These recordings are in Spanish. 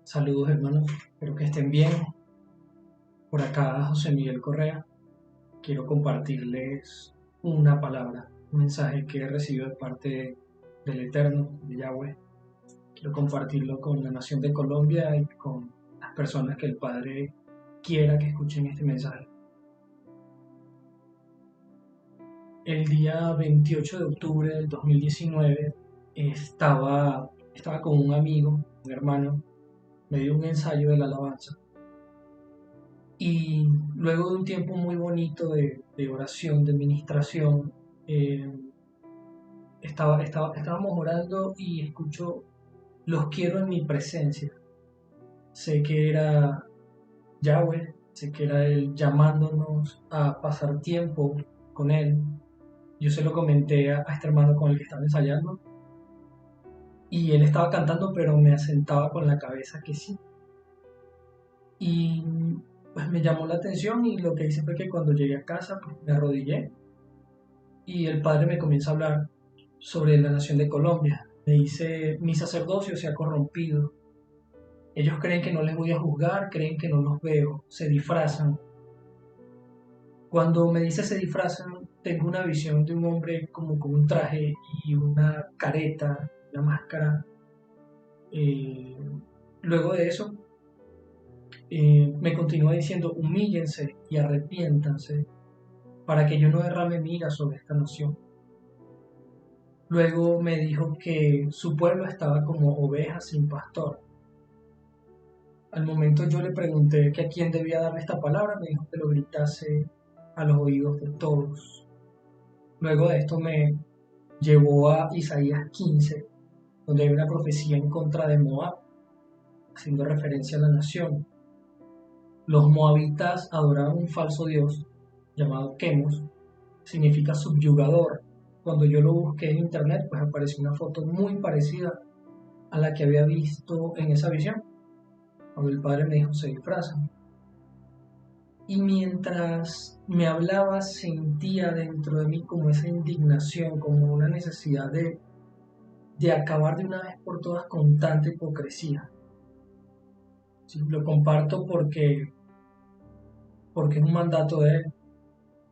Saludos hermanos, espero que estén bien. Por acá José Miguel Correa. Quiero compartirles una palabra, un mensaje que he recibido de parte del Eterno, de Yahweh. Quiero compartirlo con la nación de Colombia y con las personas que el Padre quiera que escuchen este mensaje. El día 28 de octubre del 2019 estaba con un amigo, un hermano, me dio un ensayo de la alabanza. Y luego de un tiempo muy bonito de oración, de ministración, eh, estábamos orando y escucho, los quiero en mi presencia. Sé que era Yahweh, sé que era Él llamándonos a pasar tiempo con Él. Yo se lo comenté a este hermano con el que estaba ensayando y él estaba cantando, pero me asentaba con la cabeza que sí. Y pues me llamó la atención y lo que hice fue que cuando llegué a casa pues, me arrodillé y el padre me comienza a hablar sobre la nación de Colombia. Me dice, mi sacerdocio se ha corrompido. Ellos creen que no les voy a juzgar, creen que no los veo, se disfrazan. Cuando me dice se disfrazan, tengo una visión de un hombre como con un traje y una careta, una máscara. Eh, Luego de eso, me continúa diciendo, humíllense y arrepiéntanse para que yo no derrame mi ira sobre esta nación. Luego me dijo que su pueblo estaba como ovejas sin pastor. Al momento yo le pregunté que a quién debía darle esta palabra, me dijo que lo gritase a los oídos de todos. Luego de esto me llevó a Isaías 15, donde hay una profecía en contra de Moab, haciendo referencia a la nación. Los moabitas adoraban un falso dios llamado Quemos, significa subyugador. Cuando yo lo busqué en internet, pues apareció una foto muy parecida a la que había visto en esa visión, cuando el padre me dijo se disfrazan. Y mientras me hablaba sentía dentro de mí como esa indignación, como una necesidad de acabar de una vez por todas con tanta hipocresía. Sí, lo comparto porque es un mandato de él,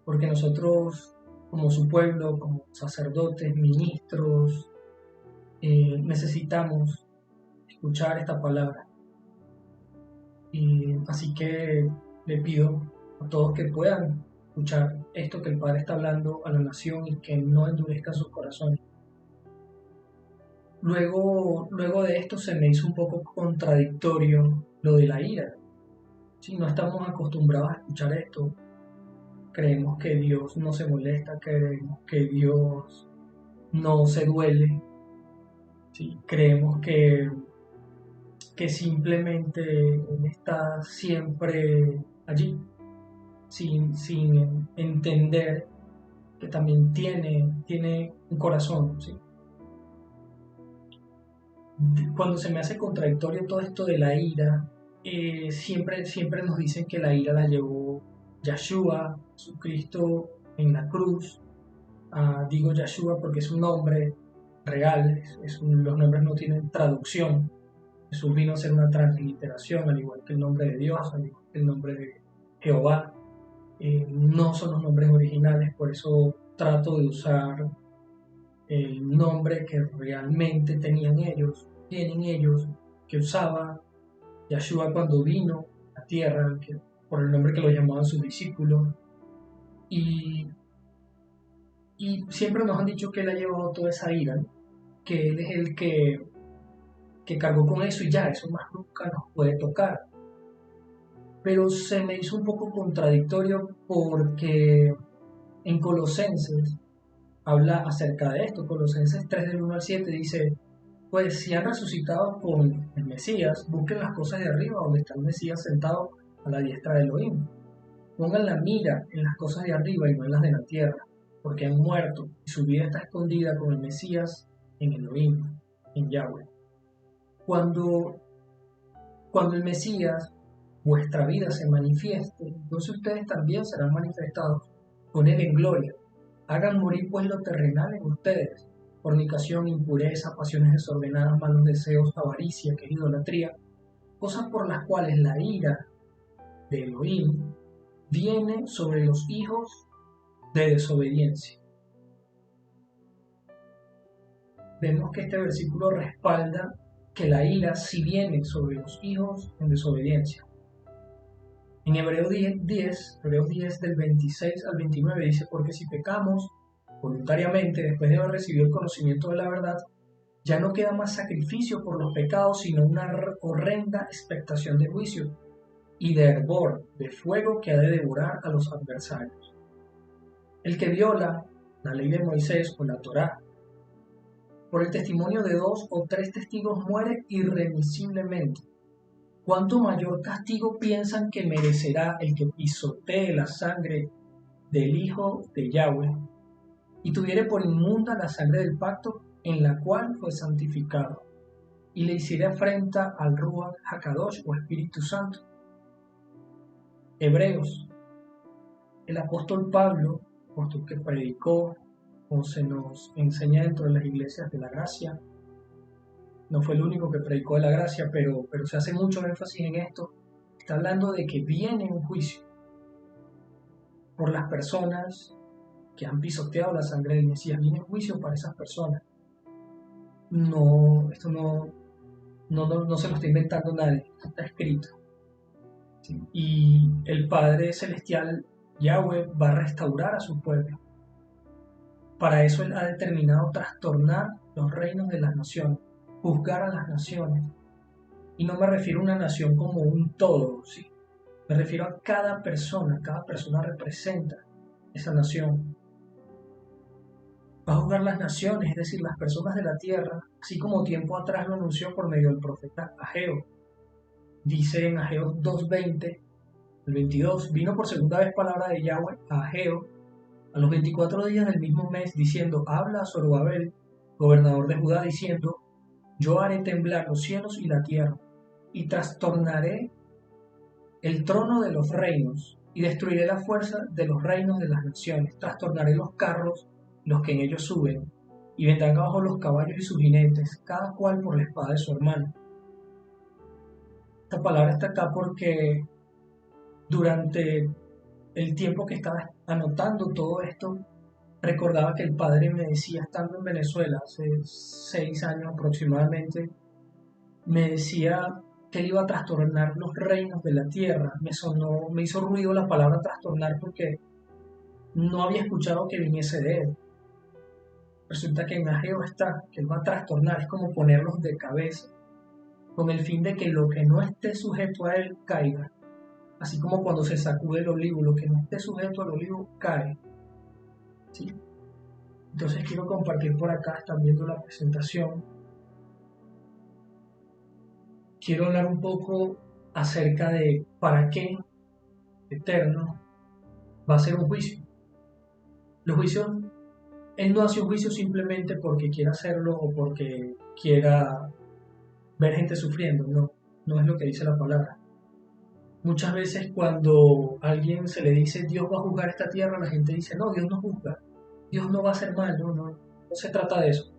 porque nosotros como su pueblo, como sacerdotes, ministros, necesitamos escuchar esta palabra. Y así que le pido a todos que puedan escuchar esto que el Padre está hablando a la nación y que no endurezcan sus corazones. Luego de esto se me hizo un poco contradictorio lo de la ira. Si no estamos acostumbrados a escuchar esto, creemos que Dios no se molesta, creemos que Dios no se duele, ¿sí? Creemos que simplemente Él está siempre allí, sin entender que también tiene un corazón, ¿sí? Cuando se me hace contradictorio todo esto de la ira, siempre nos dicen que la ira la llevó Yahshua, Jesucristo en la cruz. Digo Yahshua porque es un nombre real, los nombres no tienen traducción. Jesús vino a ser una transliteración, al igual que el nombre de Dios, al igual que el nombre de Jehová. No son los nombres originales, por eso trato de usar el nombre que realmente tienen ellos, que usaba Yahshua cuando vino a la tierra, por el nombre que lo llamaban sus discípulos. Y, y siempre nos han dicho que él ha llevado toda esa ira, ¿no? Que él es el que cargó con eso y ya, eso más nunca nos puede tocar. Pero se me hizo un poco contradictorio porque en Colosenses habla acerca de esto. Colosenses 3 del 1 al 7 dice, pues si han resucitado con el Mesías, busquen las cosas de arriba donde está el Mesías sentado a la diestra de Elohim. Pongan la mira en las cosas de arriba y no en las de la tierra, porque han muerto y su vida está escondida con el Mesías en Elohim, en Yahweh. Cuando, cuando el Mesías, vuestra vida se manifieste, entonces ustedes también serán manifestados con él en gloria. Hagan morir pues lo terrenal en ustedes, fornicación, impureza, pasiones desordenadas, malos deseos, avaricia, que es idolatría. cosas por las cuales la ira de Elohim viene sobre los hijos de desobediencia. Vemos que este versículo respalda que la ira sí viene sobre los hijos en desobediencia. En Hebreos 10 del 26 al 29 dice: porque si pecamos voluntariamente después de haber recibido el conocimiento de la verdad, ya no queda más sacrificio por los pecados, sino una horrenda expectación de juicio y de hervor, de fuego que ha de devorar a los adversarios. El que viola la ley de Moisés o la Torá, por el testimonio de 2 o 3 testigos, muere irremisiblemente. ¿Cuánto mayor castigo piensan que merecerá el que pisotee la sangre del Hijo de Yahweh y tuviere por inmunda la sangre del pacto en la cual fue santificado, y le hiciera afrenta al Ruach HaKadosh o Espíritu Santo? Hebreos. El apóstol Pablo, apóstol que predicó, como se nos enseña dentro de las iglesias de la gracia, no fue el único que predicó de la gracia, pero se hace mucho énfasis en esto. Está hablando de que viene un juicio por las personas que han pisoteado la sangre del Mesías. Viene un juicio para esas personas. Esto no se lo está inventando nadie, está escrito. ¿Sí? Y el Padre Celestial, Yahweh, va a restaurar a su pueblo. Para eso Él ha determinado trastornar los reinos de las naciones, juzgar a las naciones. Y no me refiero a una nación como un todo, ¿sí? Me refiero a cada persona representa esa nación. Va a juzgar las naciones, es decir, las personas de la tierra, así como tiempo atrás lo anunció por medio del profeta Ageo. Dice en Ageo 2:20, el 22, vino por segunda vez palabra de Yahweh a Ageo a los 24 días del mismo mes, diciendo: habla a Zorobabel, gobernador de Judá, diciendo: yo haré temblar los cielos y la tierra, y trastornaré el trono de los reinos, y destruiré la fuerza de los reinos de las naciones. Trastornaré los carros, los que en ellos suben, y vendrán abajo los caballos y sus jinetes, cada cual por la espada de su hermano. Esta palabra está acá porque durante el tiempo que estaba anotando todo esto, recordaba que el padre me decía, estando en Venezuela hace 6 años aproximadamente, me decía que él iba a trastornar los reinos de la tierra. Me hizo ruido la palabra trastornar porque no había escuchado que viniese de él. Resulta que en Ageo está, que él va a trastornar, es como ponerlos de cabeza, con el fin de que lo que no esté sujeto a él caiga. Así como cuando se sacude el olivo, lo que no esté sujeto al olivo cae. ¿Sí? Entonces quiero compartir por acá, están viendo la presentación. Quiero hablar un poco acerca de para qué Eterno va a hacer un juicio. Los juicios, Él no hace un juicio simplemente porque quiera hacerlo o porque quiera ver gente sufriendo. No es lo que dice la palabra. Muchas veces cuando a alguien se le dice Dios va a juzgar esta tierra, la gente dice no, Dios no juzga, Dios no va a hacer mal. No se trata de eso.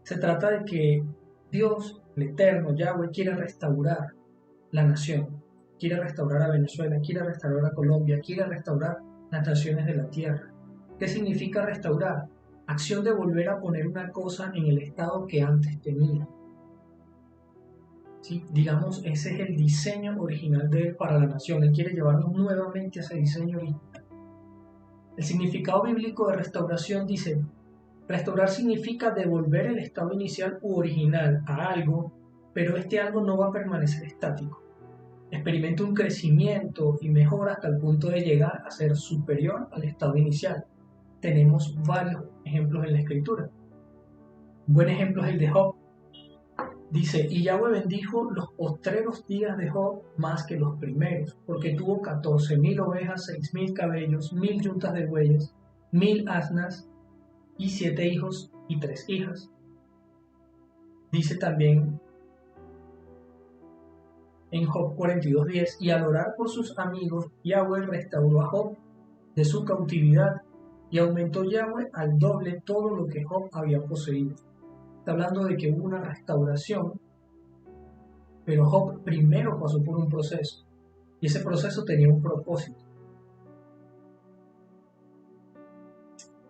Se trata de que Dios, el Eterno, Yahweh, quiere restaurar la nación, quiere restaurar a Venezuela, quiere restaurar a Colombia, quiere restaurar las naciones de la tierra. ¿Qué significa restaurar? Acción de volver a poner una cosa en el estado que antes tenía. ¿Sí? Digamos, ese es el diseño original de Él para la nación. Él quiere llevarnos nuevamente a ese diseño original. El significado bíblico de restauración dice: restaurar significa devolver el estado inicial u original a algo, pero este algo no va a permanecer estático. Experimenta un crecimiento y mejora hasta el punto de llegar a ser superior al estado inicial. Tenemos varios ejemplos en la Escritura. Un buen ejemplo es el de Job. Dice: y Yahweh bendijo los postreros días de Job más que los primeros, porque tuvo 14,000 ovejas, 6,000 camellos, 1,000 yuntas de bueyes, 1,000 asnas, y 7 hijos y 3 hijas. Dice también en Job 42:10, y al orar por sus amigos, Yahweh restauró a Job de su cautividad, y aumentó Yahweh al doble todo lo que Job había poseído. Está hablando de que hubo una restauración Pero Job primero pasó por un proceso, y ese proceso tenía un propósito.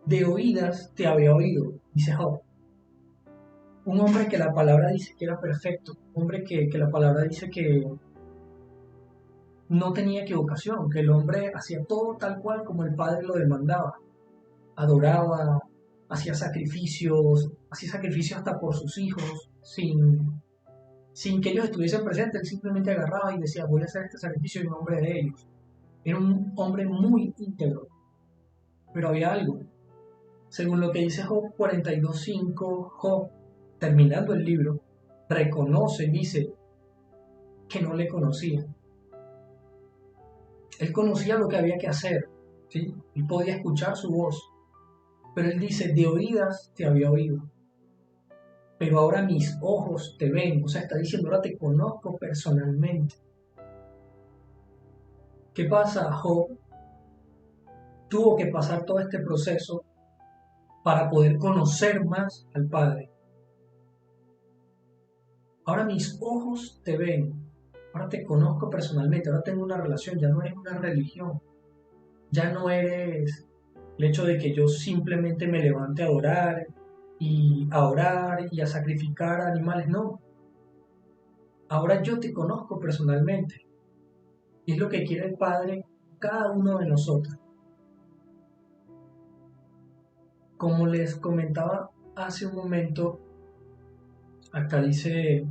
De oídas te había oído, dice Job. Un hombre que la palabra dice que era perfecto, un hombre que la palabra dice que no tenía equivocación, que el hombre hacía todo tal cual como el Padre lo demandaba. Adoraba, hacía sacrificios hasta por sus hijos, sin que ellos estuviesen presentes. Él simplemente agarraba y decía, voy a hacer este sacrificio en nombre de ellos. Era un hombre muy íntegro, pero había algo. Según lo que dice Job 42:5, Job, terminando el libro, reconoce y dice que no le conocía. Él conocía lo que había que hacer, ¿sí? Y podía escuchar su voz, pero él dice, de oídas te había oído, pero ahora mis ojos te ven. O sea, está diciendo, ahora te conozco personalmente. ¿Qué pasa? Job tuvo que pasar todo este proceso para poder conocer más al Padre. Ahora mis ojos te ven, ahora te conozco personalmente, ahora tengo una relación, ya no eres una religión, ya no eres el hecho de que yo simplemente me levante a orar y a sacrificar animales, no. Ahora yo te conozco personalmente. Y es lo que quiere el Padre cada uno de nosotros. Como les comentaba hace un momento, acá dice,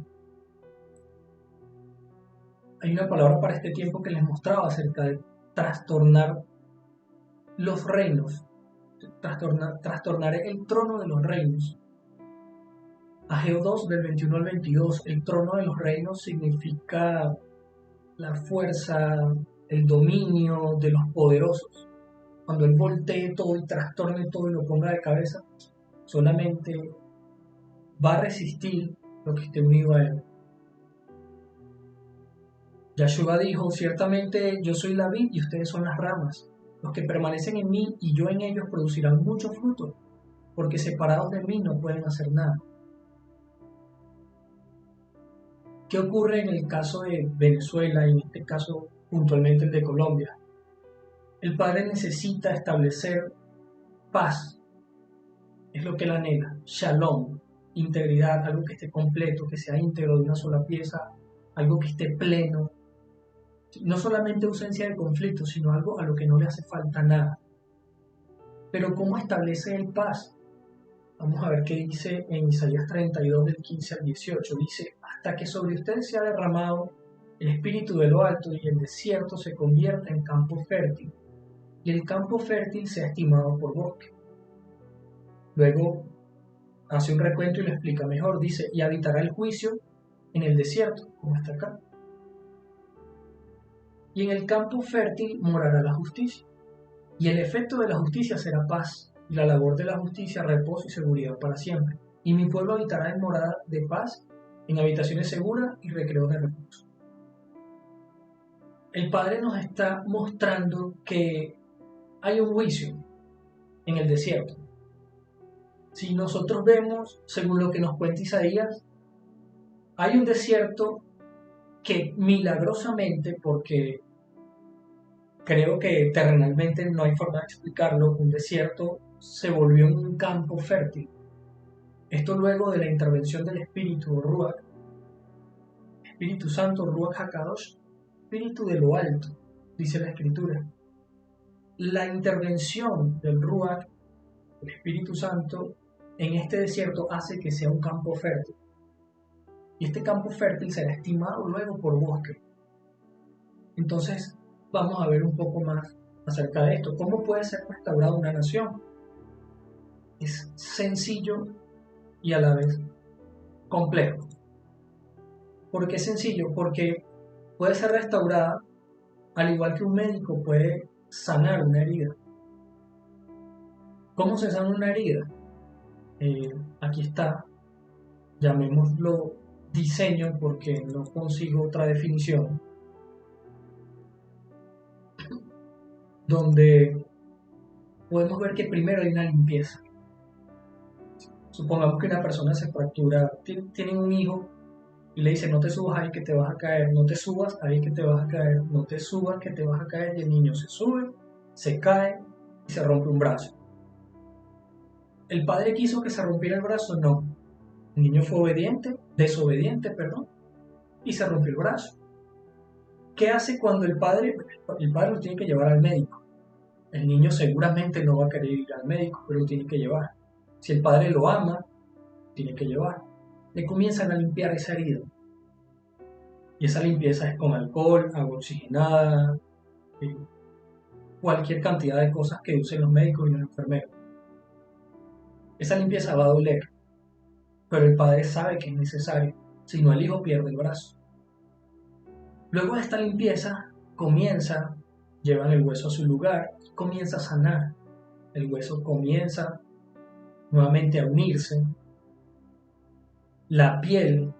hay una palabra para este tiempo que les mostraba acerca de trastornar los reinos, trastornar el trono de los reinos. Ageo 2 del 21 al 22, el trono de los reinos significa la fuerza, el dominio de los poderosos. Cuando él voltee todo y trastorne todo y lo ponga de cabeza, solamente va a resistir lo que esté unido a él. Yahshua dijo, ciertamente yo soy la vid y ustedes son las ramas. Los que permanecen en mí y yo en ellos producirán mucho fruto, porque separados de mí no pueden hacer nada. ¿Qué ocurre en el caso de Venezuela y en este caso puntualmente el de Colombia? El Padre necesita establecer paz, es lo que él anhela, shalom, integridad, algo que esté completo, que sea íntegro de una sola pieza, algo que esté pleno, no solamente ausencia de conflicto, sino algo a lo que no le hace falta nada. Pero ¿cómo establece el paz? Vamos a ver qué dice en Isaías 32 del 15 al 18. Dice, hasta que sobre ustedes se ha derramado el espíritu de lo alto y el desierto se convierta en campo fértil, y el campo fértil sea estimado por bosque. Luego hace un recuento y lo explica mejor. Dice, y habitará el juicio en el desierto, como está acá. Y en el campo fértil morará la justicia. Y el efecto de la justicia será paz, y la labor de la justicia reposo y seguridad para siempre. Y mi pueblo habitará en morada de paz, en habitaciones seguras y recreos de reposo. El Padre nos está mostrando que hay un juicio en el desierto. Si nosotros vemos, según lo que nos cuenta Isaías, hay un desierto que milagrosamente, porque creo que terrenalmente no hay forma de explicarlo, un desierto se volvió un campo fértil. Esto luego de la intervención del Espíritu Ruach, Espíritu Santo, Ruach HaKadosh, Espíritu de lo alto, dice la Escritura. La intervención del Ruach, el Espíritu Santo, en este desierto hace que sea un campo fértil. Y este campo fértil será estimado luego por bosque. Entonces, vamos a ver un poco más acerca de esto. ¿Cómo puede ser restaurada una nación? Es sencillo y a la vez complejo. ¿Por qué sencillo? Porque puede ser restaurada al igual que un médico puede sanar una herida. ¿Cómo se sana una herida? Aquí está, llamémoslo diseño porque no consigo otra definición, donde podemos ver que primero hay una limpieza. Supongamos que una persona se fractura, tienen un hijo Y le dice, no te subas ahí que te vas a caer, no te subas ahí que te vas a caer, no te subas que te vas a caer. Y el niño se sube, se cae y se rompe un brazo. ¿El padre quiso que se rompiera el brazo? No. El niño fue desobediente, y se rompió el brazo. ¿Qué hace cuando el padre lo tiene que llevar al médico? El niño seguramente no va a querer ir al médico, pero lo tiene que llevar. Si el padre lo ama, tiene que llevar. Le comienzan a limpiar esa herida. Y esa limpieza es con alcohol, agua oxigenada, cualquier cantidad de cosas que usen los médicos y los enfermeros. Esa limpieza va a doler, pero el padre sabe que es necesario, si no el hijo pierde el brazo. Luego de esta limpieza, llevan el hueso a su lugar, comienza a sanar. El hueso comienza nuevamente a unirse, la piel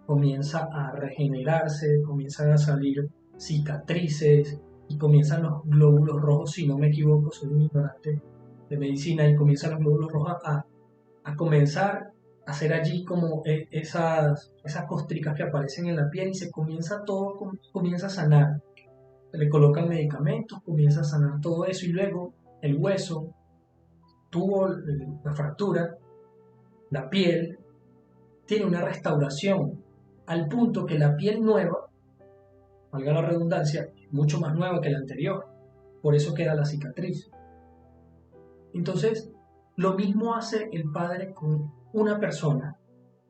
comienza a regenerarse, comienzan a salir cicatrices y comienzan los glóbulos rojos, si no me equivoco, soy un ignorante de medicina, y comienzan los glóbulos rojos a comenzar a hacer allí como esas costricas que aparecen en la piel, y todo comienza a sanar. Se le colocan medicamentos, comienza a sanar todo eso, y luego el hueso tuvo la fractura, la piel tiene una restauración al punto que la piel nueva, valga la redundancia, es mucho más nueva que la anterior, por eso queda la cicatriz. Entonces, lo mismo hace el padre con una persona,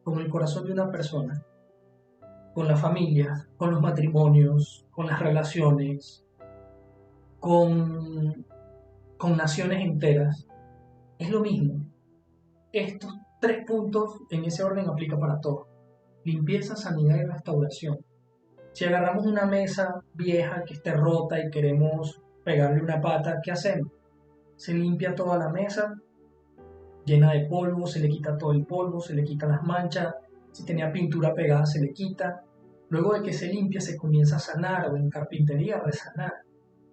con el corazón de una persona, con la familia, con los matrimonios, con las relaciones, con naciones enteras. Es lo mismo. Estos 3 puntos en ese orden aplica para todo. Limpieza, sanidad y restauración. Si agarramos una mesa vieja que esté rota y queremos pegarle una pata, ¿qué hacemos? Se limpia toda la mesa, llena de polvo, se le quita todo el polvo, se le quitan las manchas, si tenía pintura pegada se le quita. Luego de que se limpia se comienza a sanar, o en carpintería a resanar.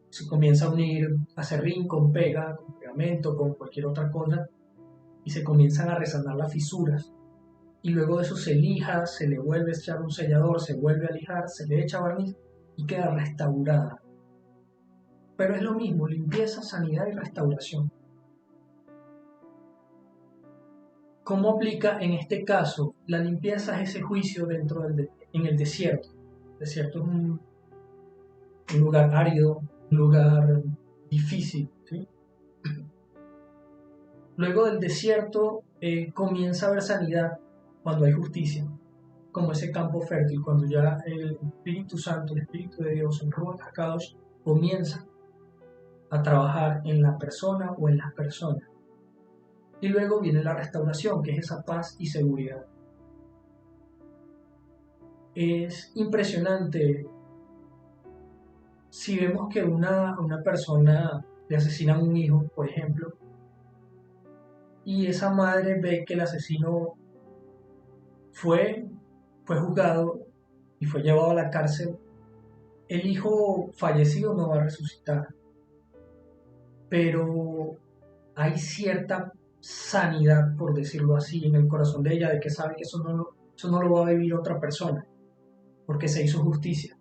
Se comienza a unir acerrín con pega, con pegamento, con cualquier otra cosa, y se comienzan a resanar las fisuras. Y luego de eso se lija, se le vuelve a echar un sellador, se vuelve a lijar, se le echa barniz y queda restaurada. Pero es lo mismo, limpieza, sanidad y restauración. ¿Cómo aplica en este caso? La limpieza es ese juicio en el desierto. El desierto es un lugar árido, un lugar difícil, ¿sí? Luego del desierto comienza a haber sanidad cuando hay justicia, como ese campo fértil, cuando ya el Espíritu Santo, el Espíritu de Dios, el Ruach HaKadosh, comienza a trabajar en la persona o en las personas. Y luego viene la restauración, que es esa paz y seguridad. Es impresionante si vemos que una persona le asesina a un hijo, por ejemplo, y esa madre ve que el asesino fue juzgado y fue llevado a la cárcel. El hijo fallecido no va a resucitar, pero hay cierta sanidad, por decirlo así, en el corazón de ella, de que sabe que eso no lo va a vivir otra persona, porque se hizo justicia.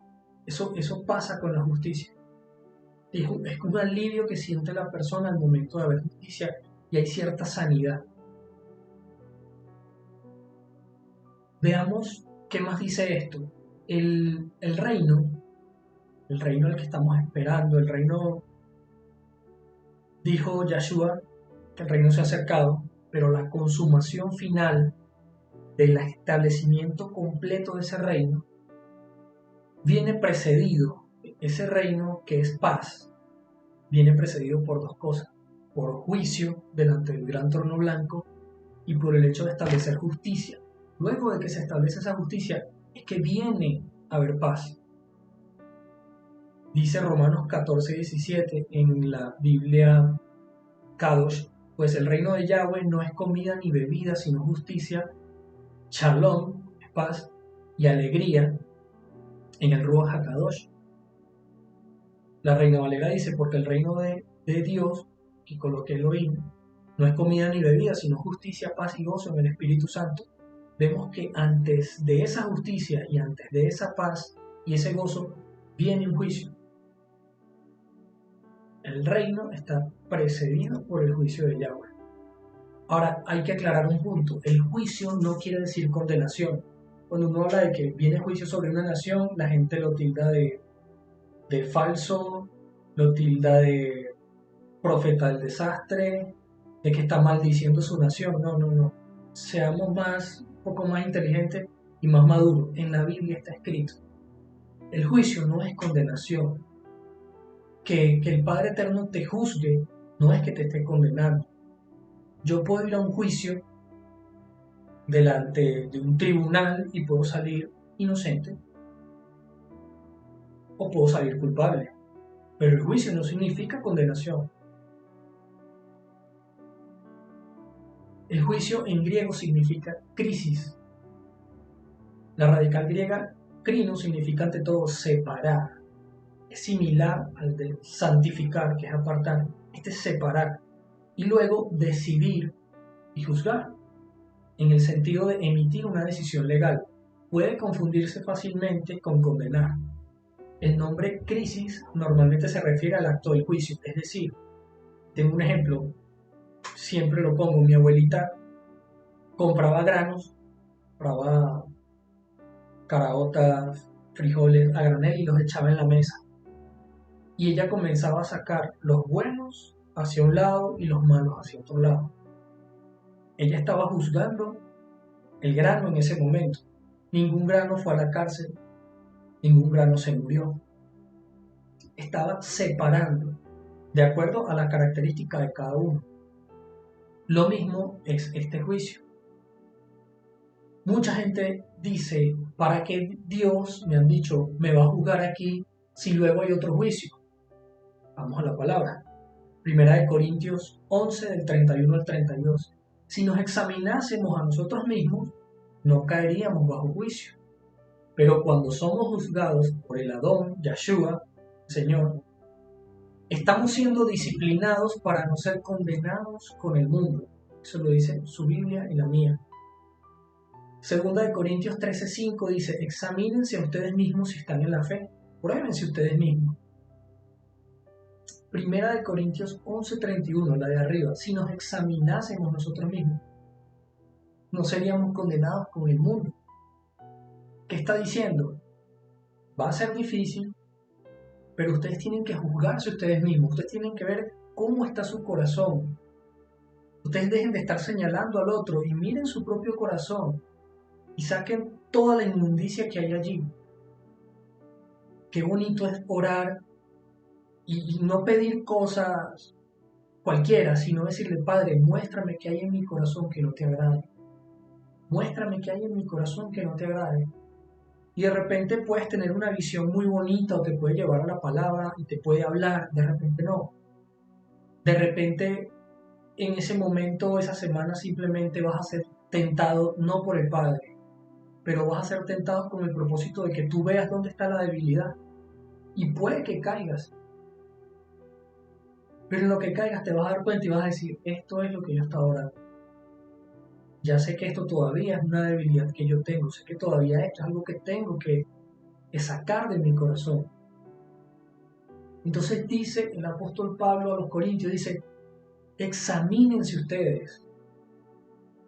Eso pasa con la justicia. Es un alivio que siente la persona al momento de haber justicia, y hay cierta sanidad. Veamos qué más dice esto. El reino al que estamos esperando, el reino, dijo Yahshua, que el reino se ha acercado, pero la consumación final del establecimiento completo de ese reino viene precedido, ese reino que es paz, viene precedido por 2 cosas: por juicio delante del gran trono blanco y por el hecho de establecer justicia. Luego de que se establece esa justicia es que viene a haber paz. Dice Romanos 14:17 en la Biblia Kadosh, pues el reino de Yahweh no es comida ni bebida, sino justicia, shalom, paz y alegría en el Ruach HaKadosh. La Reina Valera dice, porque el reino de Dios, y coloqué Elohim, no es comida ni bebida, sino justicia, paz y gozo en el Espíritu Santo. vemos que antes de esa justicia y antes de esa paz y ese gozo, viene un juicio. El reino está precedido por el juicio de Yahweh. Ahora, hay que aclarar un punto. El juicio no quiere decir condenación. Cuando uno habla de que viene juicio sobre una nación, la gente lo tilda de falso, lo tilda de profeta del desastre, de que está maldiciendo su nación. No, no, no. Seamos un poco más inteligentes y más maduros. En la Biblia está escrito. El juicio no es condenación. Que el Padre Eterno te juzgue no es que te esté condenando. Yo puedo ir a un juicio delante de un tribunal y puedo salir inocente o puedo salir culpable. Pero el juicio no significa condenación. El juicio en griego significa crisis. La radical griega crino significa ante todo separar. Es similar al de santificar, que es apartar. Este es separar. Y luego decidir y juzgar, en el sentido de emitir una decisión legal. Puede confundirse fácilmente con condenar. El nombre crisis normalmente se refiere al acto del juicio, es decir, tengo un ejemplo, siempre lo pongo, mi abuelita compraba granos, compraba caraotas, frijoles a granel y los echaba en la mesa. Y ella comenzaba a sacar los buenos hacia un lado y los malos hacia otro lado. Ella estaba juzgando el grano en ese momento. Ningún grano fue a la cárcel, ningún grano se murió. Estaba separando de acuerdo a la característica de cada uno. Lo mismo es este juicio. Mucha gente dice, ¿para qué Dios, me han dicho, me va a juzgar aquí si luego hay otro juicio? Vamos a la palabra. Primera de Corintios 11, del 31 al 32. Si nos examinásemos a nosotros mismos, no caeríamos bajo juicio. Pero cuando somos juzgados por el Adón, Yahshua, Señor, estamos siendo disciplinados para no ser condenados con el mundo. Eso lo dice su Biblia y la mía. Segunda de Corintios 13:5 dice, examínense a ustedes mismos si están en la fe. Pruébense ustedes mismos. Primera de Corintios 11:31, la de arriba. Si nos examinásemos nosotros mismos, no seríamos condenados con el mundo. ¿Qué está diciendo? Va a ser difícil, pero ustedes tienen que juzgarse ustedes mismos. Ustedes tienen que ver cómo está su corazón. Ustedes dejen de estar señalando al otro y miren su propio corazón y saquen toda la inmundicia que hay allí. Qué bonito es orar y no pedir cosas cualquiera, sino decirle, Padre, muéstrame qué hay en mi corazón que no te agrade. Muéstrame qué hay en mi corazón que no te agrade. Y de repente puedes tener una visión muy bonita o te puede llevar a la palabra y te puede hablar, de repente no. De repente en ese momento, esa semana simplemente vas a ser tentado no por el Padre, pero vas a ser tentado con el propósito de que tú veas dónde está la debilidad. Y puede que caigas. Pero en lo que caigas te vas a dar cuenta y vas a decir, esto es lo que yo estaba orando. Ya sé que esto todavía es una debilidad que yo tengo, sé que todavía esto es algo que tengo que sacar de mi corazón. Entonces dice el apóstol Pablo a los Corintios, dice, examínense ustedes.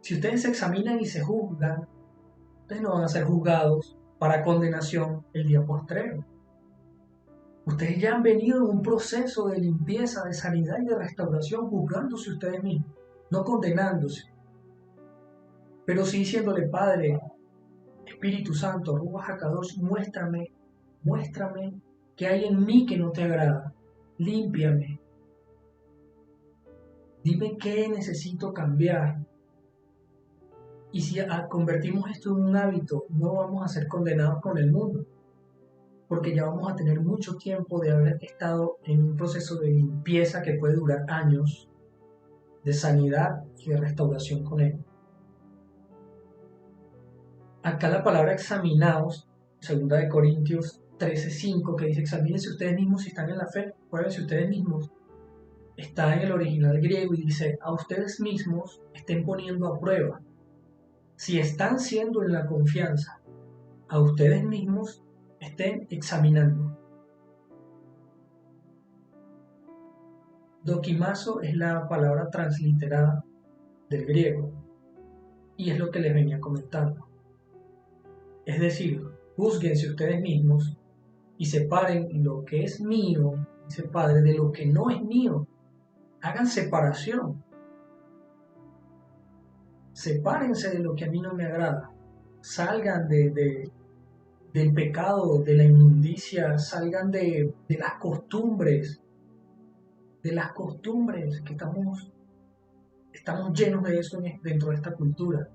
Si ustedes se examinan y se juzgan, ustedes no van a ser juzgados para condenación el día postrero. Ustedes ya han venido en un proceso de limpieza, de sanidad y de restauración, juzgándose ustedes mismos, no condenándose. Pero sí diciéndole, Padre, Espíritu Santo, Ruach HaKadosh, muéstrame qué hay en mí que no te agrada. Límpiame. Dime qué necesito cambiar. Y si convertimos esto en un hábito, no vamos a ser condenados con el mundo, porque ya vamos a tener mucho tiempo de haber estado en un proceso de limpieza que puede durar años, de sanidad y de restauración con él. Acá la palabra examinaos, 2 Corintios 13:5, que dice examínense ustedes mismos si están en la fe, pruébense ustedes mismos, está en el original griego y dice a ustedes mismos estén poniendo a prueba Si están siendo en la confianza a ustedes mismos, estén examinando. Dokimazo es la palabra transliterada del griego y es lo que les venía comentando. Es decir, júzguense ustedes mismos y separen lo que es mío, dice el Padre, de lo que no es mío. Hagan separación. Sepárense de lo que a mí no me agrada. Salgan del pecado, de la inmundicia, salgan de las costumbres, que estamos llenos de eso dentro de esta cultura.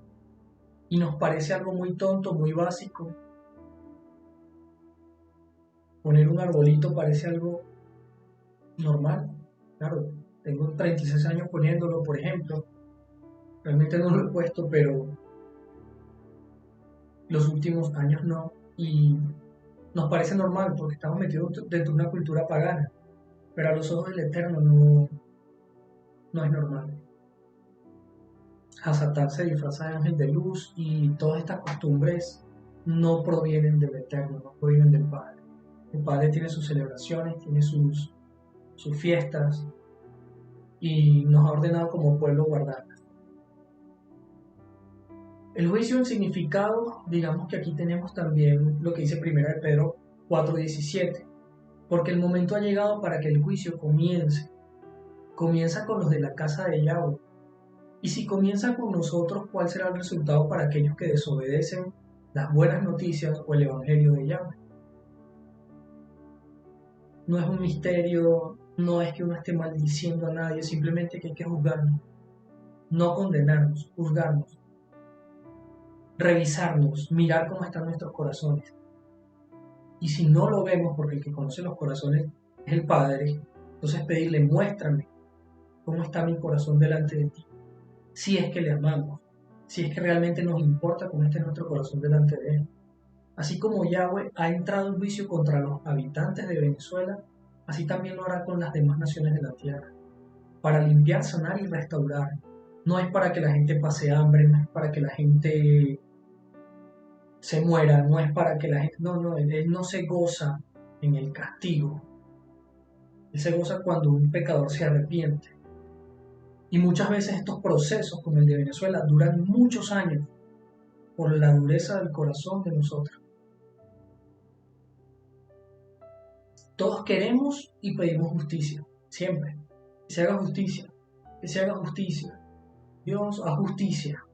Y nos parece algo muy tonto, muy básico. Poner un arbolito parece algo normal. Claro, tengo 36 años poniéndolo, por ejemplo. Realmente no lo he puesto, pero los últimos años no. Y nos parece normal porque estamos metidos dentro de una cultura pagana. Pero a los ojos del Eterno no es normal. Hasatán se disfraza de ángel de luz y todas estas costumbres no provienen del Eterno, no provienen del Padre. El Padre tiene sus celebraciones, tiene sus fiestas y nos ha ordenado como pueblo guardarlas. El juicio en significado, digamos que aquí tenemos también lo que dice 1 de Pedro 4:17, porque el momento ha llegado para que el juicio comience. Comienza con los de la casa de Yahweh. Y si comienza con nosotros, ¿cuál será el resultado para aquellos que desobedecen las buenas noticias o el evangelio de Yahweh? No es un misterio, no es que uno esté maldiciendo a nadie, simplemente que hay que juzgarnos, no condenarnos, juzgarnos, revisarnos, mirar cómo están nuestros corazones. Y si no lo vemos, porque el que conoce los corazones es el Padre, entonces pedirle, muéstrame cómo está mi corazón delante de ti. Si es que le amamos, si es que realmente nos importa cómo esté nuestro corazón delante de Él. Así como Yahweh ha entrado en juicio contra los habitantes de Venezuela, así también lo hará con las demás naciones de la tierra, para limpiar, sanar y restaurar. No es para que la gente pase hambre, no es para que la gente se muera, no es para que la gente... No, Él no se goza en el castigo. Él se goza cuando un pecador se arrepiente. Y muchas veces estos procesos, como el de Venezuela, duran muchos años por la dureza del corazón de nosotros. Todos queremos y pedimos justicia, siempre. Que se haga justicia, que se haga justicia. Dios haz justicia.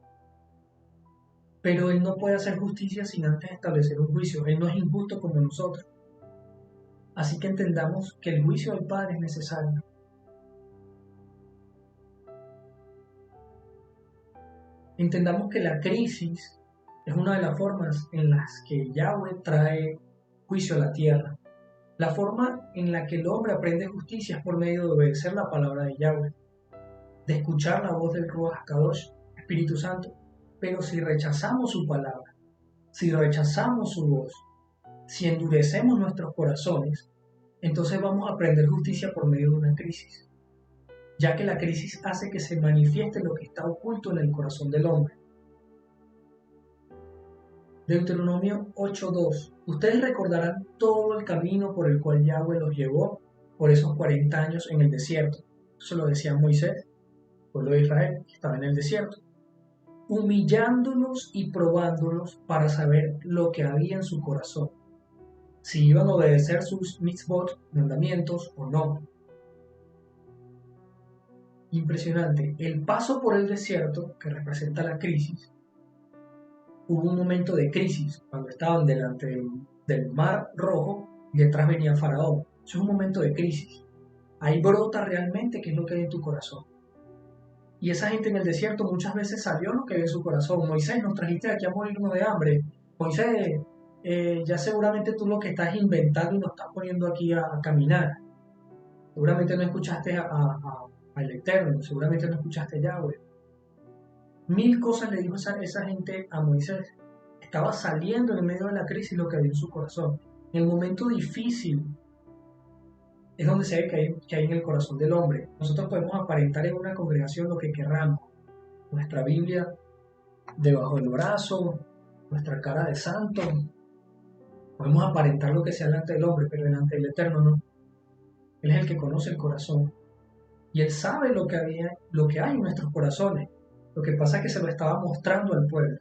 Pero Él no puede hacer justicia sin antes establecer un juicio. Él no es injusto como nosotros. Así que entendamos que el juicio del Padre es necesario. Entendamos que la crisis es una de las formas en las que Yahweh trae juicio a la tierra. La forma en la que el hombre aprende justicia es por medio de obedecer la palabra de Yahweh, de escuchar la voz del Ruach HaKadosh, Espíritu Santo. Pero si rechazamos su palabra, si rechazamos su voz, si endurecemos nuestros corazones, entonces vamos a aprender justicia por medio de una crisis, ya que la crisis hace que se manifieste lo que está oculto en el corazón del hombre. Deuteronomio 8:2. Ustedes recordarán todo el camino por el cual Yahweh los llevó por esos 40 años en el desierto. Eso lo decía Moisés, pueblo de Israel, que estaba en el desierto, humillándolos y probándolos para saber lo que había en su corazón, si iban a obedecer sus mitzvot, mandamientos o no. Impresionante. El paso por el desierto, que representa la crisis, hubo un momento de crisis cuando estaban delante del mar rojo y detrás venía Faraón. Eso es un momento de crisis. Ahí brota realmente qué es lo que hay en tu corazón. Y esa gente en el desierto muchas veces salió lo que había en su corazón. Moisés, nos trajiste aquí a morirnos de hambre. Moisés, ya seguramente tú lo que estás inventando y nos estás poniendo aquí a caminar. Seguramente no escuchaste al Eterno, seguramente no escuchaste a Yahweh. 1000 cosas le dijo esa gente a Moisés. Estaba saliendo en medio de la crisis lo que había en su corazón. En el momento difícil es donde se ve que hay en el corazón del hombre. Nosotros podemos aparentar en una congregación lo que querramos. Nuestra Biblia debajo del brazo, nuestra cara de santo. Podemos aparentar lo que sea delante del hombre, pero delante del Eterno no. Él es el que conoce el corazón. Y Él sabe lo que hay en nuestros corazones. Lo que pasa es que se lo estaba mostrando al pueblo.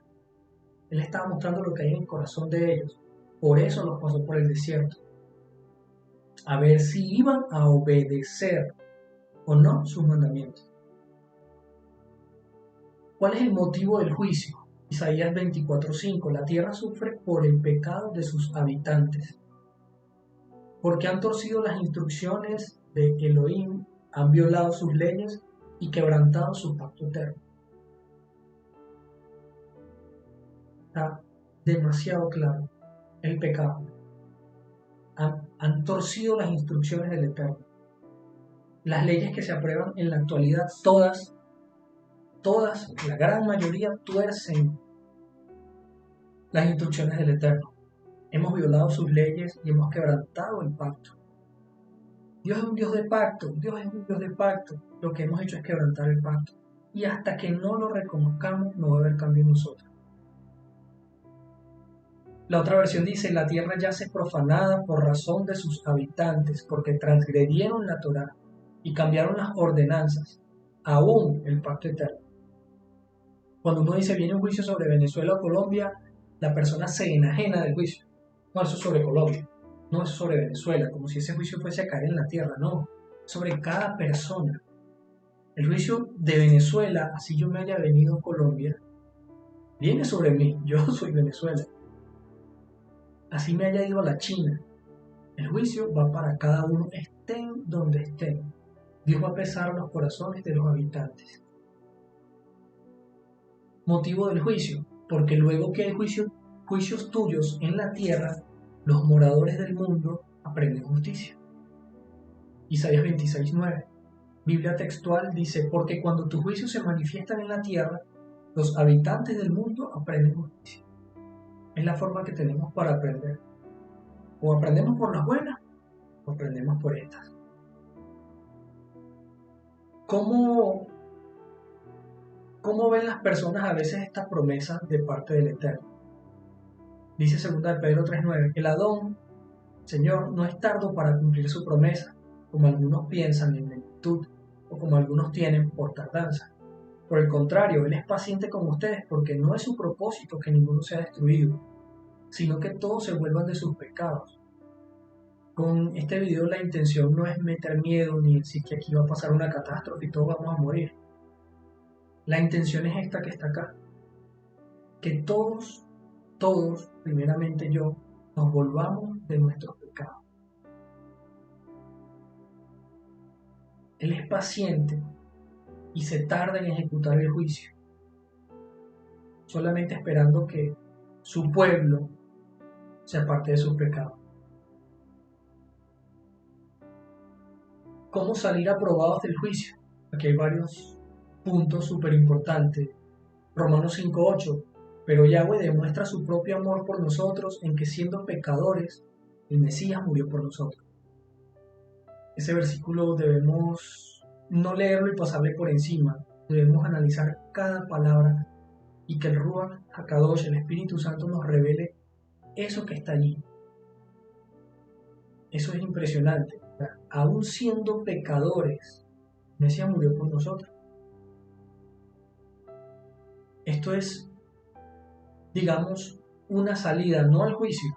Él estaba mostrando lo que hay en el corazón de ellos. Por eso los pasó por el desierto. A ver si iban a obedecer o no sus mandamientos. ¿Cuál es el motivo del juicio? Isaías 24:5. La tierra sufre por el pecado de sus habitantes, porque han torcido las instrucciones de Elohim, han violado sus leyes y quebrantado su pacto eterno. Está demasiado claro el pecado. Han torcido las instrucciones del Eterno. Las leyes que se aprueban en la actualidad, todas, la gran mayoría tuercen las instrucciones del Eterno. Hemos violado sus leyes y hemos quebrantado el pacto. Dios es un Dios de pacto, Dios es un Dios de pacto. Lo que hemos hecho es quebrantar el pacto. Y hasta que no lo reconozcamos, no va a haber cambio en nosotros. La otra versión dice, la tierra yace profanada por razón de sus habitantes, porque transgredieron la Torá y cambiaron las ordenanzas, aún el pacto eterno. Cuando uno dice viene un juicio sobre Venezuela o Colombia, la persona se enajena del juicio. No, eso es sobre Colombia, no es sobre Venezuela, como si ese juicio fuese a caer en la tierra, no, sobre cada persona. El juicio de Venezuela, así yo me haya venido a Colombia, viene sobre mí, yo soy Venezuela. Así me haya ido a la China, el juicio va para cada uno, estén donde estén. Dios va a pesar los corazones de los habitantes. Motivo del juicio, porque luego que hay juicios tuyos en la tierra, los moradores del mundo aprenden justicia. Isaías 26:9. Biblia textual dice, porque cuando tus juicios se manifiestan en la tierra, los habitantes del mundo aprenden justicia. Es la forma que tenemos para aprender. O aprendemos por las buenas, o aprendemos por estas. ¿Cómo ven las personas a veces estas promesas de parte del Eterno? Dice 2 Pedro 3:9, el Adón, Señor, no es tardo para cumplir su promesa, como algunos piensan en lentitud, o como algunos tienen por tardanza. Por el contrario, Él es paciente con ustedes, porque no es su propósito que ninguno sea destruido, sino que todos se vuelvan de sus pecados. Con este video la intención no es meter miedo, ni decir que aquí va a pasar una catástrofe y todos vamos a morir. La intención es esta que está acá, que todos, primeramente yo, nos volvamos de nuestros pecados. Él es paciente y se tarda en ejecutar el juicio, solamente esperando que su pueblo se aparte de sus pecados. ¿Cómo salir aprobados del juicio? Aquí hay varios puntos súper importantes. Romanos 5:8. Pero Yahweh demuestra su propio amor por nosotros en que siendo pecadores, el Mesías murió por nosotros. Ese versículo debemos no leerlo y pasarle por encima. Debemos analizar cada palabra y que el Ruach HaKadosh, el Espíritu Santo, nos revele eso que está allí. Eso es impresionante. Aún siendo pecadores, el Mesías murió por nosotros. Esto es, digamos, una salida, no al juicio,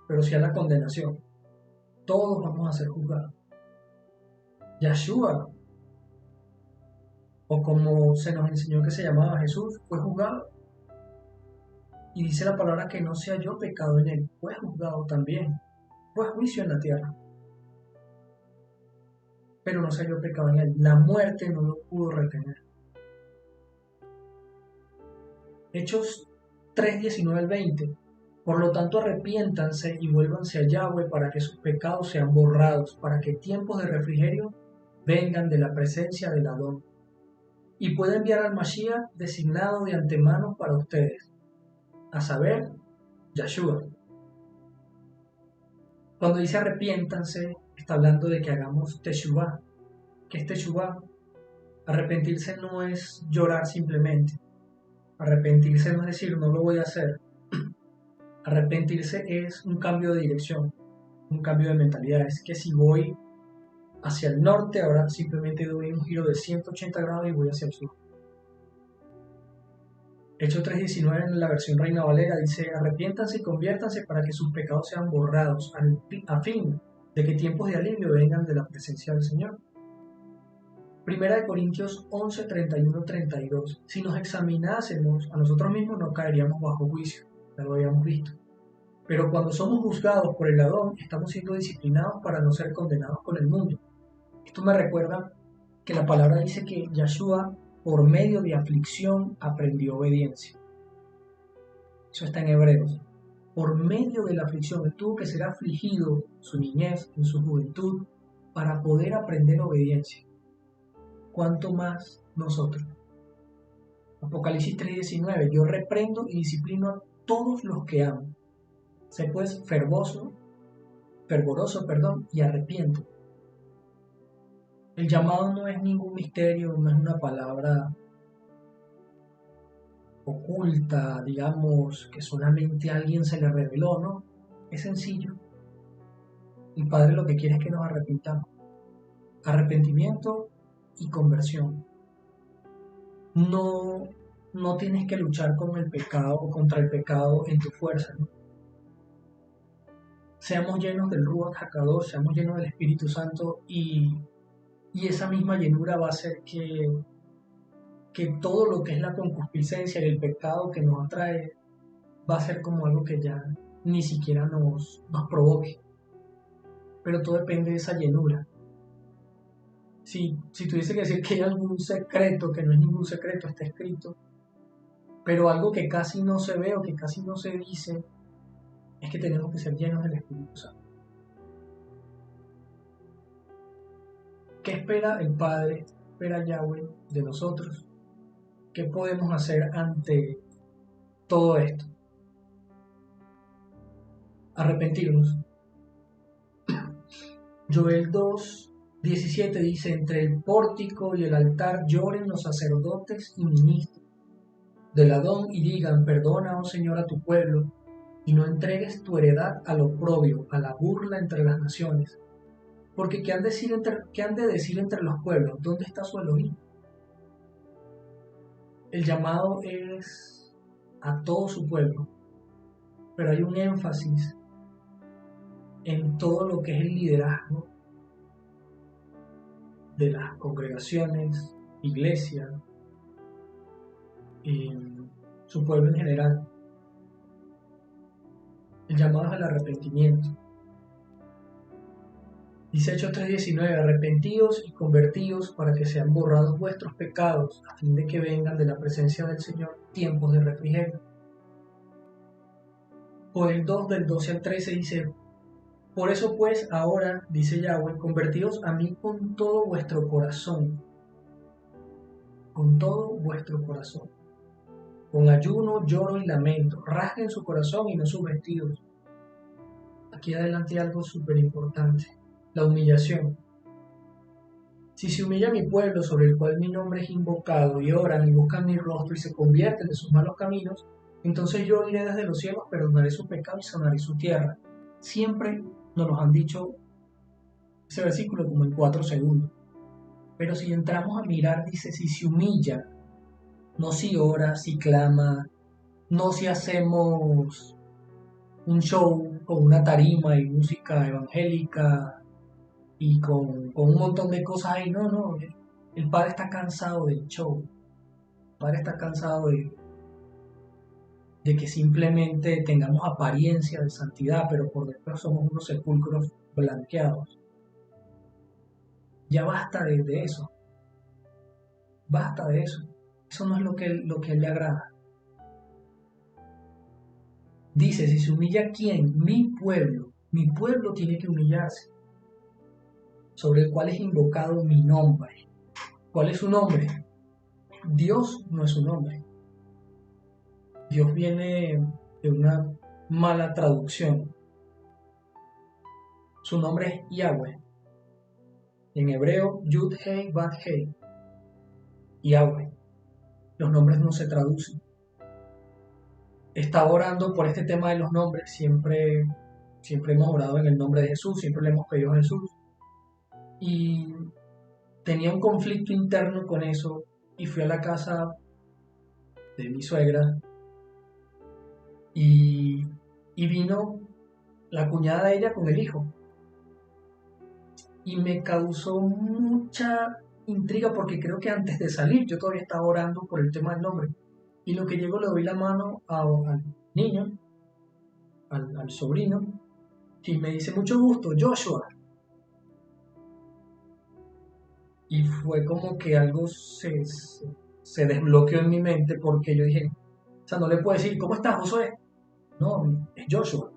pero sí a la condenación. Todos vamos a ser juzgados. Yahshua, o como se nos enseñó que se llamaba Jesús, fue juzgado. Y dice la palabra que no se halló pecado en él, fue juzgado también. Fue juicio en la tierra, pero no se halló pecado en él. La muerte no lo pudo retener. Hechos 3:19-20. Por lo tanto, arrepiéntanse y vuélvanse a Yahweh para que sus pecados sean borrados, para que tiempos de refrigerio vengan de la presencia del Adón, y pueda enviar al Mashiach designado de antemano para ustedes, a saber, Yahshua. Cuando dice arrepiéntanse, está hablando de que hagamos teshuvah. ¿Qué es teshuvah? Arrepentirse no es llorar simplemente. Arrepentirse no es decir, no lo voy a hacer. Arrepentirse es un cambio de dirección, un cambio de mentalidad. Es que si voy hacia el norte, ahora simplemente doy un giro de 180 grados y voy hacia el sur. Hechos 3:19 en la versión Reina Valera dice: arrepiéntanse y conviértanse para que sus pecados sean borrados, a fin de que tiempos de alivio vengan de la presencia del Señor. Primera de Corintios 11, 31, 32. Si nos examinásemos a nosotros mismos no caeríamos bajo juicio, ya lo habíamos visto. Pero cuando somos juzgados por el ladrón, estamos siendo disciplinados para no ser condenados con el mundo. Esto me recuerda que la palabra dice que Yahshua, por medio de aflicción, aprendió obediencia. Eso está en Hebreos. Por medio de la aflicción, él tuvo que ser afligido en su niñez, en su juventud, para poder aprender obediencia. ¿Cuánto más nosotros? Apocalipsis 3:19. Yo reprendo y disciplino a todos los que amo. Sé pues fervoroso, y arrepiento. El llamado no es ningún misterio, no es una palabra oculta, digamos, que solamente a alguien se le reveló, ¿no? Es sencillo. El Padre lo que quiere es que nos arrepintamos. Arrepentimiento y conversión. No tienes que luchar con el pecado o contra el pecado en tu fuerza, ¿no? Seamos llenos del Ruach HaKadosh, seamos llenos del Espíritu Santo y esa misma llenura va a hacer que todo lo que es la concupiscencia y el pecado que nos atrae va a ser como algo que ya ni siquiera nos provoque. Pero todo depende de esa llenura. Si tuviese que decir que hay algún secreto, que no es ningún secreto, está escrito, pero algo que casi no se ve o que casi no se dice, es que tenemos que ser llenos del Espíritu Santo. ¿Qué espera el Padre? ¿Qué espera Yahweh de nosotros? ¿Qué podemos hacer ante todo esto? Arrepentirnos. Joel 2:17 dice: entre el pórtico y el altar lloren los sacerdotes y ministros del Adón y digan: perdona, oh Señor, a tu pueblo, y no entregues tu heredad al oprobio, a la burla entre las naciones. Porque ¿qué han de decir entre los pueblos? ¿Dónde está su Elohim? El llamado es a todo su pueblo, pero hay un énfasis en todo lo que es el liderazgo de las congregaciones, iglesia, y su pueblo en general. El llamado es al arrepentimiento. Dice Hechos 3:19: arrepentidos y convertidos para que sean borrados vuestros pecados, a fin de que vengan de la presencia del Señor tiempos de refrigerio. Joel 2 del 12 al 13 dice: por eso pues ahora, dice Yahweh, convertidos a mí con todo vuestro corazón, con todo vuestro corazón, con ayuno, lloro y lamento. Rasguen su corazón y no sus vestidos. Aquí adelante algo súper importante: la humillación. Si se humilla mi pueblo, sobre el cual mi nombre es invocado, y oran y buscan mi rostro y se convierten de sus malos caminos, entonces yo iré desde los cielos, perdonaré su pecado y sanaré su tierra. Siempre nos han dicho ese versículo como en 4 segundos. Pero si entramos a mirar, dice: si se humilla, no si ora, si clama, no si hacemos un show con una tarima y música evangélica y con un montón de cosas ahí. No, el Padre está cansado del show. El Padre está cansado de que simplemente tengamos apariencia de santidad, pero por dentro somos unos sepulcros blanqueados. Ya basta de eso. Basta de eso. Eso no es lo que a él le agrada. Dice: si se humilla, ¿quién? Mi pueblo. Mi pueblo tiene que humillarse, sobre el cual es invocado mi nombre. ¿Cuál es su nombre? Dios no es su nombre. Dios viene de una mala traducción. Su nombre es Yahweh. En hebreo, Yud-Hei, Bat-Hei. Yahweh. Los nombres no se traducen. estaba orando por este tema de los nombres. Siempre hemos orado en el nombre de Jesús, siempre le hemos pedido a Jesús. Y tenía un conflicto interno con eso y fui a la casa de mi suegra y, y vino la cuñada de ella con el hijo. Y me causó mucha intriga porque creo que antes de salir yo todavía estaba orando por el tema del nombre. Y lo que llego le doy la mano al niño, al sobrino, y me dice mucho gusto, Joshua. Y fue como que algo se desbloqueó en mi mente porque yo dije, o sea, no le puedo decir, ¿cómo estás, Josué? No, es Joshua.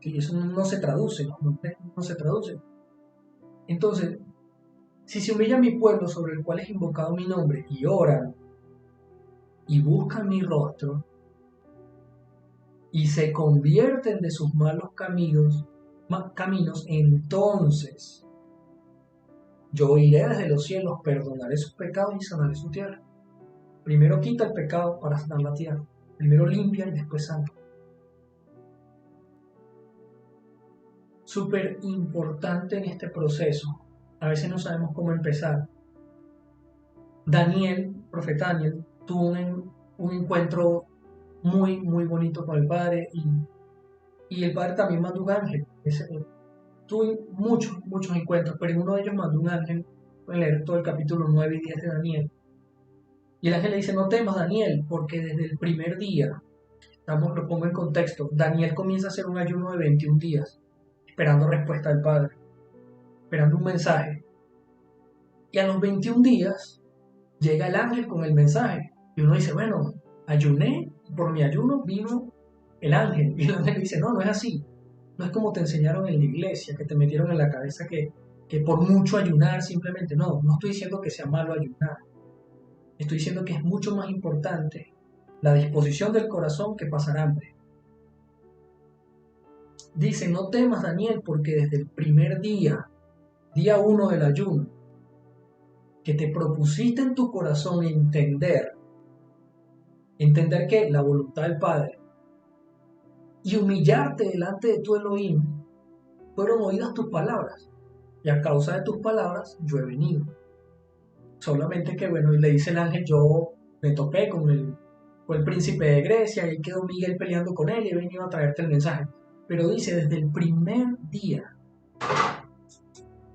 Sí, eso no se traduce, no se traduce. Entonces, si se humilla mi pueblo sobre el cual es invocado mi nombre y oran y buscan mi rostro y se convierten de sus malos caminos, entonces yo iré desde los cielos, perdonaré sus pecados y sanaré su tierra. Primero quita el pecado para sanar la tierra. Primero limpia y después sana. Súper importante en este proceso. A veces no sabemos cómo empezar. Daniel, profeta Daniel, tuvo un encuentro muy, muy bonito con el Padre y el Padre también mandó un ángel. Tuve muchos encuentros, pero en uno de ellos mandó un ángel. Pueden leer todo el capítulo 9 y 10 de Daniel. Y el ángel le dice, no temas, Daniel, porque desde el primer día, lo pongo en contexto, Daniel comienza a hacer un ayuno de 21 días, esperando respuesta del Padre, esperando un mensaje. Y a los 21 días llega el ángel con el mensaje. Y uno dice, bueno, ayuné, por mi ayuno vino el ángel. Y el ángel dice, no, no es así. No es como te enseñaron en la iglesia, que te metieron en la cabeza que por mucho ayunar simplemente. No, no estoy diciendo que sea malo ayunar. Estoy diciendo que es mucho más importante la disposición del corazón que pasar hambre. Dice, no temas, Daniel, porque desde el primer día 1 del ayuno, que te propusiste en tu corazón entender que la voluntad del Padre y humillarte delante de tu Elohim, fueron oídas tus palabras, y a causa de tus palabras yo he venido. Solamente que, bueno, y le dice el ángel, yo me topé con el príncipe de Grecia, y quedó Miguel peleando con él, y he venido a traerte el mensaje. Pero dice, desde el primer día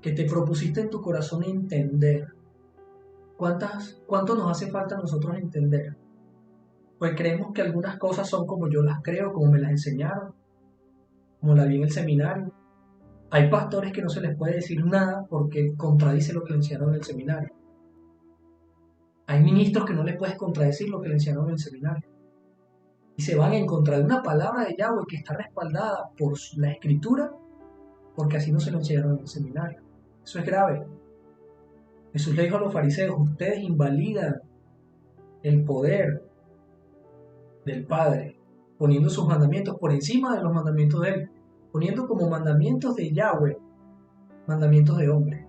que te propusiste en tu corazón entender, ¿cuánto nos hace falta a nosotros entender? Pues creemos que algunas cosas son como yo las creo, como me las enseñaron, como la vi en el seminario. Hay pastores que no se les puede decir nada porque contradice lo que le enseñaron en el seminario. Hay ministros que no les puedes contradecir lo que le enseñaron en el seminario. Y se van en contra de una palabra de Yahweh que está respaldada por la escritura, porque así no se lo enseñaron en el seminario. Eso es grave. Jesús le dijo a los fariseos, ustedes invalidan el poder del Padre, poniendo sus mandamientos por encima de los mandamientos de Él, poniendo como mandamientos de Yahweh, mandamientos de hombre.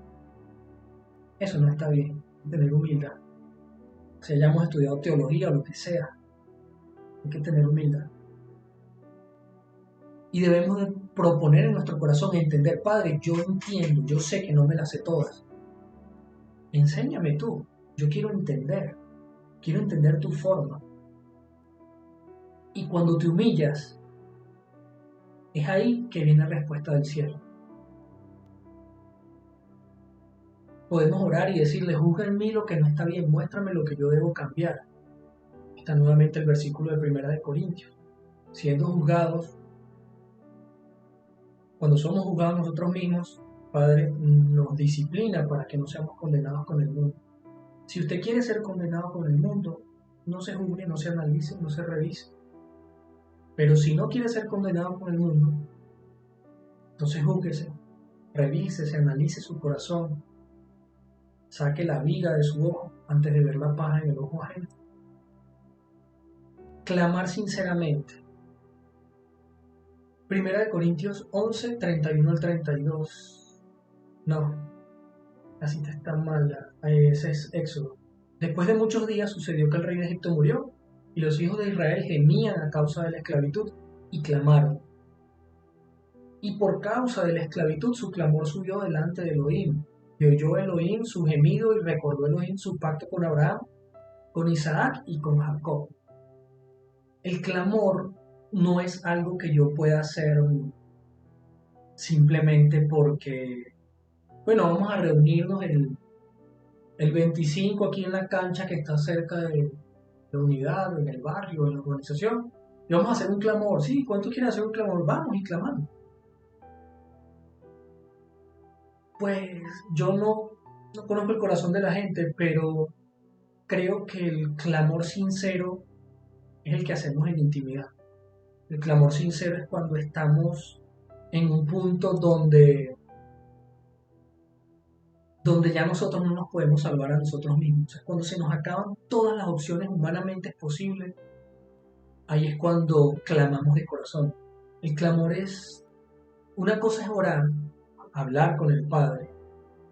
Eso no está bien, tener humildad. Si hayamos estudiado teología o lo que sea, hay que tener humildad. Y debemos de proponer en nuestro corazón entender, Padre, yo entiendo, yo sé que no me las sé todas. Enséñame tú, yo quiero entender tu forma. Y cuando te humillas, es ahí que viene la respuesta del cielo. Podemos orar y decirle, juzga en mí lo que no está bien, muéstrame lo que yo debo cambiar. Está nuevamente el versículo de 1 de Corintios. Siendo juzgados, cuando somos juzgados nosotros mismos, Padre nos disciplina para que no seamos condenados con el mundo. Si usted quiere ser condenado con el mundo, no se juzgue, no se analice, no se revise. Pero si no quiere ser condenado con el mundo, entonces júzguese, revísese, analice su corazón, saque la viga de su ojo antes de ver la paja en el ojo ajeno. Clamar sinceramente. 1 Corintios 11, 31 al 32. No, la cita está mala. Ese es Éxodo. Después de muchos días sucedió que el rey de Egipto murió Y los hijos de Israel gemían a causa de la esclavitud y clamaron. Y por causa de la esclavitud su clamor subió delante de Elohim. Y oyó Elohim su gemido y recordó Elohim su pacto con Abraham, con Isaac y con Jacob. El clamor no es algo que yo pueda hacer simplemente porque, bueno, vamos a reunirnos el 25 aquí en la cancha que está cerca de la unidad, en el barrio, en la organización, y vamos a hacer un clamor. Sí, ¿cuántos quieren hacer un clamor? Vamos y clamamos. Pues yo no conozco el corazón de la gente, pero creo que el clamor sincero es el que hacemos en intimidad. El clamor sincero es cuando estamos en un punto donde ya nosotros no nos podemos salvar a nosotros mismos. O sea, cuando se nos acaban todas las opciones humanamente posibles, ahí es cuando clamamos de corazón. El clamor es, una cosa es orar, hablar con el Padre,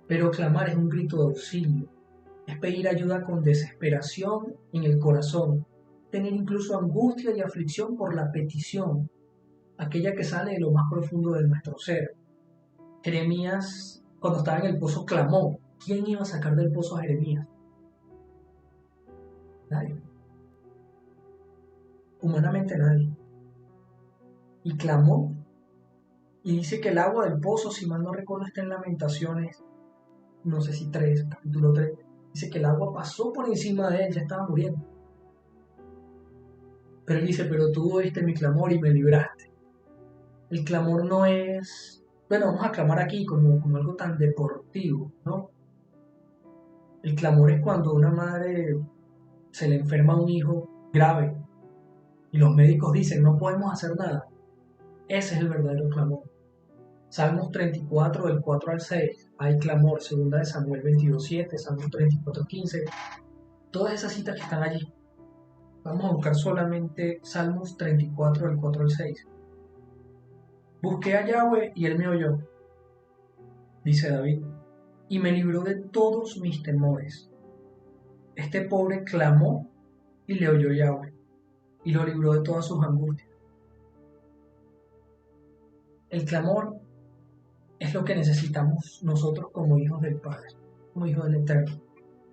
pero clamar es un grito de auxilio, es pedir ayuda con desesperación en el corazón, tener incluso angustia y aflicción por la petición, aquella que sale de lo más profundo de nuestro ser. Jeremías, cuando estaba en el pozo, clamó. ¿Quién iba a sacar del pozo a Jeremías? Nadie. Humanamente nadie. Y clamó. Y dice que el agua del pozo, si mal no recuerdo, está en Lamentaciones, no sé si 3, capítulo 3. Dice que el agua pasó por encima de él, ya estaba muriendo. Pero él dice, pero tú oíste mi clamor y me libraste. El clamor no es, bueno, vamos a clamar aquí como algo tan deportivo, ¿no? El clamor es cuando a una madre se le enferma a un hijo grave y los médicos dicen, no podemos hacer nada. Ese es el verdadero clamor. Salmos 34, del 4 al 6, hay clamor. Segunda de Samuel 22:7, Salmos 34:15, todas esas citas que están allí. Vamos a buscar solamente Salmos 34, del 4 al 6. Busqué a Yahweh y él me oyó, dice David, y me libró de todos mis temores. Este pobre clamó y le oyó Yahweh, y lo libró de todas sus angustias. El clamor es lo que necesitamos nosotros como hijos del Padre, como hijos del Eterno.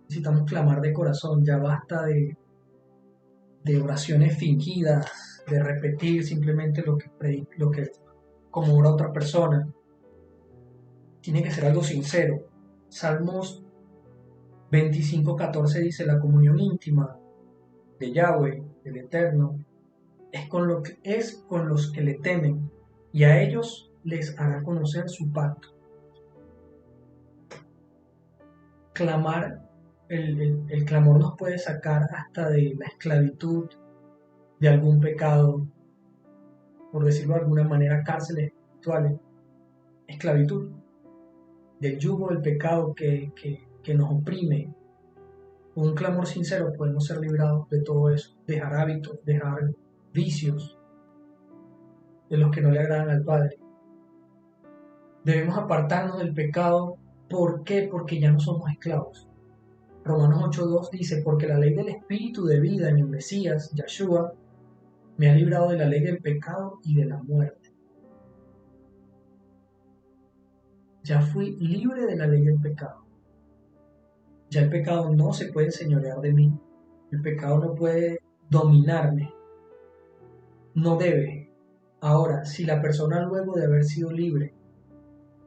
Necesitamos clamar de corazón, ya basta de oraciones fingidas, de repetir simplemente lo que como ora otra persona. Tiene que ser algo sincero. Salmos 25:14 dice, la comunión íntima de Yahweh, del Eterno, es con los que le temen, y a ellos les hará conocer su pacto. Clamar, el clamor nos puede sacar hasta de la esclavitud, de algún pecado, por decirlo de alguna manera, cárceles espirituales, esclavitud, del yugo del pecado que nos oprime. Con un clamor sincero podemos ser librados de todo eso, dejar hábitos, dejar vicios de los que no le agradan al Padre. Debemos apartarnos del pecado. ¿Por qué? Porque ya no somos esclavos. Romanos 8:2 dice, porque la ley del Espíritu de vida en el Mesías, Yahshua, me ha librado de la ley del pecado y de la muerte. Ya fui libre de la ley del pecado. Ya el pecado no se puede enseñorear de mí. El pecado no puede dominarme. No debe. Ahora, si la persona luego de haber sido libre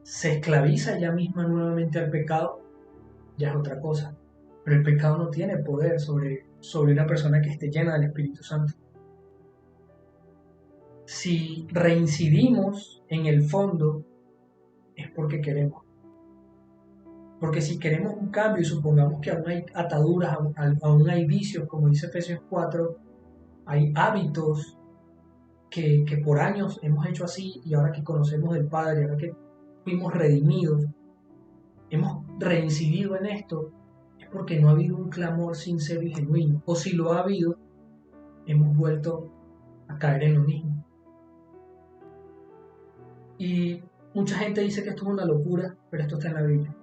se esclaviza ella misma nuevamente al pecado, ya es otra cosa. Pero el pecado no tiene poder sobre una persona que esté llena del Espíritu Santo. Si reincidimos en el fondo, es porque queremos. Porque si queremos un cambio y supongamos que aún hay ataduras, aún hay vicios, como dice Efesios 4, hay hábitos que por años hemos hecho así y ahora que conocemos del Padre, ahora que fuimos redimidos, hemos reincidido en esto, es porque no ha habido un clamor sincero y genuino. O si lo ha habido, hemos vuelto a caer en lo mismo. Y mucha gente dice que esto es una locura, pero esto está en la Biblia.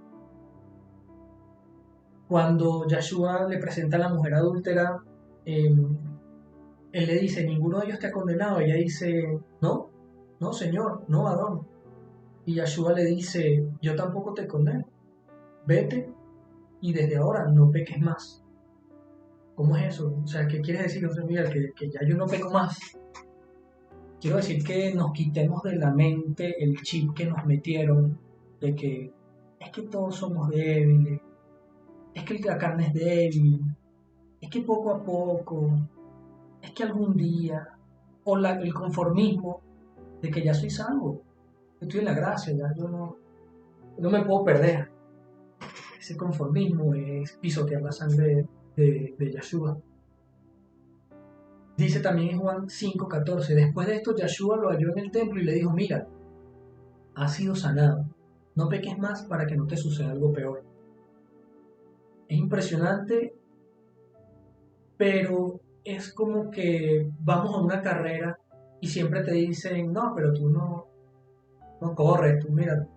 Cuando Yahshua le presenta a la mujer adúltera, él le dice, ninguno de ellos te ha condenado. Ella dice, no, no, Señor, no, Adón. Y Yeshua le dice, yo tampoco te condeno. Vete y desde ahora no peques más. ¿Cómo es eso? O sea, ¿qué quiere decir, José Miguel? Que ya yo no peco más. Quiero decir que nos quitemos de la mente el chip que nos metieron de que es que todos somos débiles, es que la carne es débil, es que poco a poco, es que algún día, o el conformismo de que ya soy salvo, estoy en la gracia, ya yo no me puedo perder. Ese conformismo es pisotear la sangre de Yeshua. Dice también en Juan 5:14, después de esto Yeshua lo halló en el templo y le dijo, mira, has sido sanado, no peques más para que no te suceda algo peor. Es impresionante, pero es como que vamos a una carrera y siempre te dicen, no, pero tú no corres, tú mira,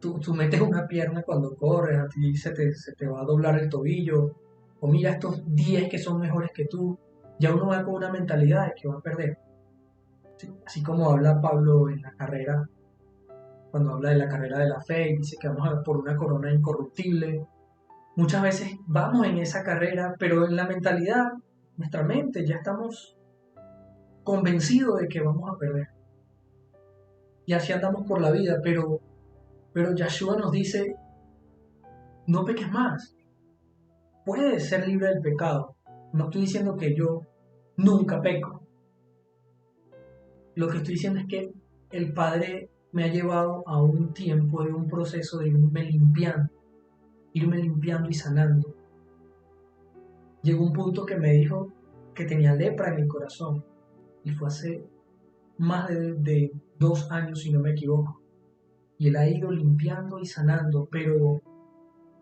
tú metes una pierna cuando corres, a ti se te va a doblar el tobillo, o mira estos 10 que son mejores que tú, ya uno va con una mentalidad de que va a perder. ¿Sí? Así como habla Pablo en la carrera, cuando habla de la carrera de la fe y dice que vamos a por una corona incorruptible. Muchas veces vamos en esa carrera, pero en la mentalidad, nuestra mente, ya estamos convencidos de que vamos a perder. Y así andamos por la vida, pero Yeshua nos dice, no peques más, puedes ser libre del pecado. No estoy diciendo que yo nunca peco. Lo que estoy diciendo es que el Padre me ha llevado a un tiempo de un proceso de irme limpiando y sanando. Llegó un punto que me dijo que tenía lepra en el corazón y fue hace más de 2 años, si no me equivoco. Y él ha ido limpiando y sanando, pero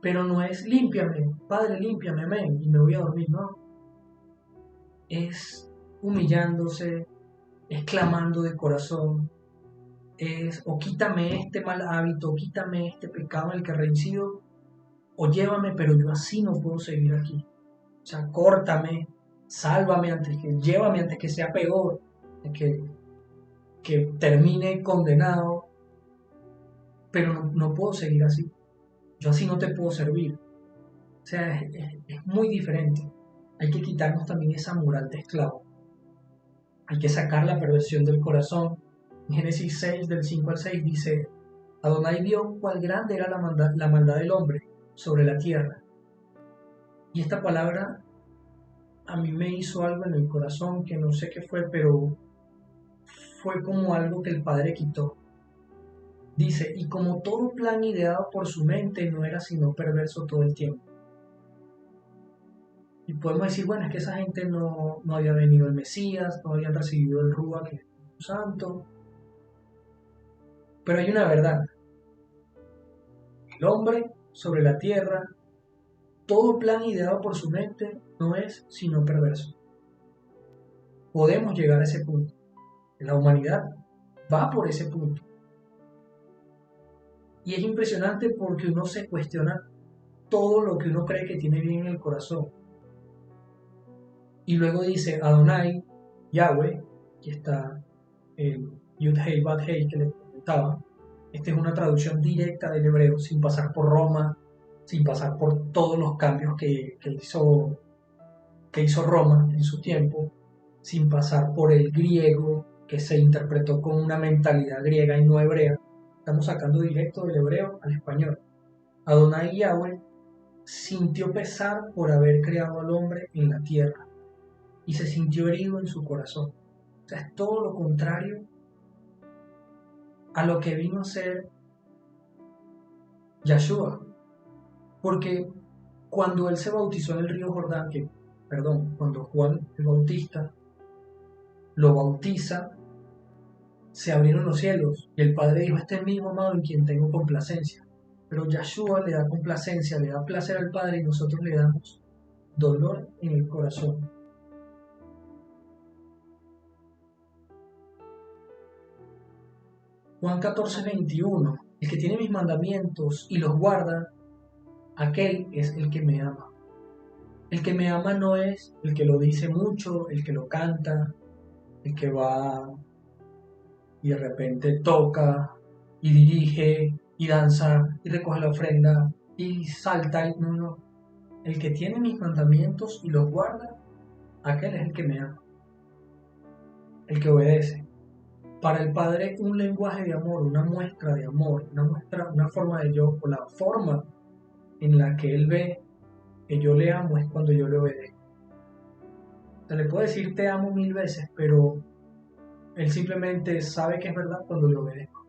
no es límpiame, Padre, límpiame, amén, y me voy a dormir, no. Es humillándose, es clamando de corazón, es o quítame este mal hábito, quítame este pecado en el que reincido, o llévame, pero yo así no puedo seguir aquí. O sea, córtame, sálvame llévame antes que sea peor, que termine condenado, pero no puedo seguir así. Yo así no te puedo servir. O sea, es muy diferente. Hay que quitarnos también esa moral de esclavo. Hay que sacar la perversión del corazón. En Génesis 6, del 5 al 6, dice, Adonai vio cuál grande era la maldad del hombre sobre la tierra. Y esta palabra a mí me hizo algo en el corazón que no sé qué fue, pero fue como algo que el Padre quitó. Dice, y como todo plan ideado por su mente no era sino perverso todo el tiempo. Y podemos decir, bueno, es que esa gente no había venido el Mesías, no habían recibido el Ruach, que es el Espíritu Santo. Pero hay una verdad. El hombre sobre la tierra, todo plan ideado por su mente no es sino perverso. Podemos llegar a ese punto. La humanidad va por ese punto. Y es impresionante porque uno se cuestiona todo lo que uno cree que tiene bien en el corazón. Y luego dice Adonai, Yahweh, que está el Yud-Hei, Bad-Hei que le comentaba. Esta es una traducción directa del hebreo, sin pasar por Roma, sin pasar por todos los cambios que hizo Roma en su tiempo, sin pasar por el griego, que se interpretó con una mentalidad griega y no hebrea. Estamos sacando directo del hebreo al español. Adonai Yahweh sintió pesar por haber creado al hombre en la tierra y se sintió herido en su corazón. O sea, es todo lo contrario a lo que vino a ser Yeshua. Porque cuando él se bautizó en el río Jordán, cuando Juan el Bautista lo bautiza, se abrieron los cielos y el Padre dijo, este es mi hijo amado en quien tengo complacencia. Pero Yeshua le da complacencia, le da placer al Padre y nosotros le damos dolor en el corazón. Juan 14:21, el que tiene mis mandamientos y los guarda, aquel es el que me ama. El que me ama no es el que lo dice mucho, el que lo canta, el que va y de repente toca y dirige y danza y recoge la ofrenda y salta. No, no. El que tiene mis mandamientos y los guarda, aquel es el que me ama, el que obedece. Para el Padre, un lenguaje de amor, una muestra de amor, una forma de yo, o la forma en la que Él ve que yo le amo es cuando yo le obedezco. Se le puede decir te amo 1000 veces, pero Él simplemente sabe que es verdad cuando le obedezco.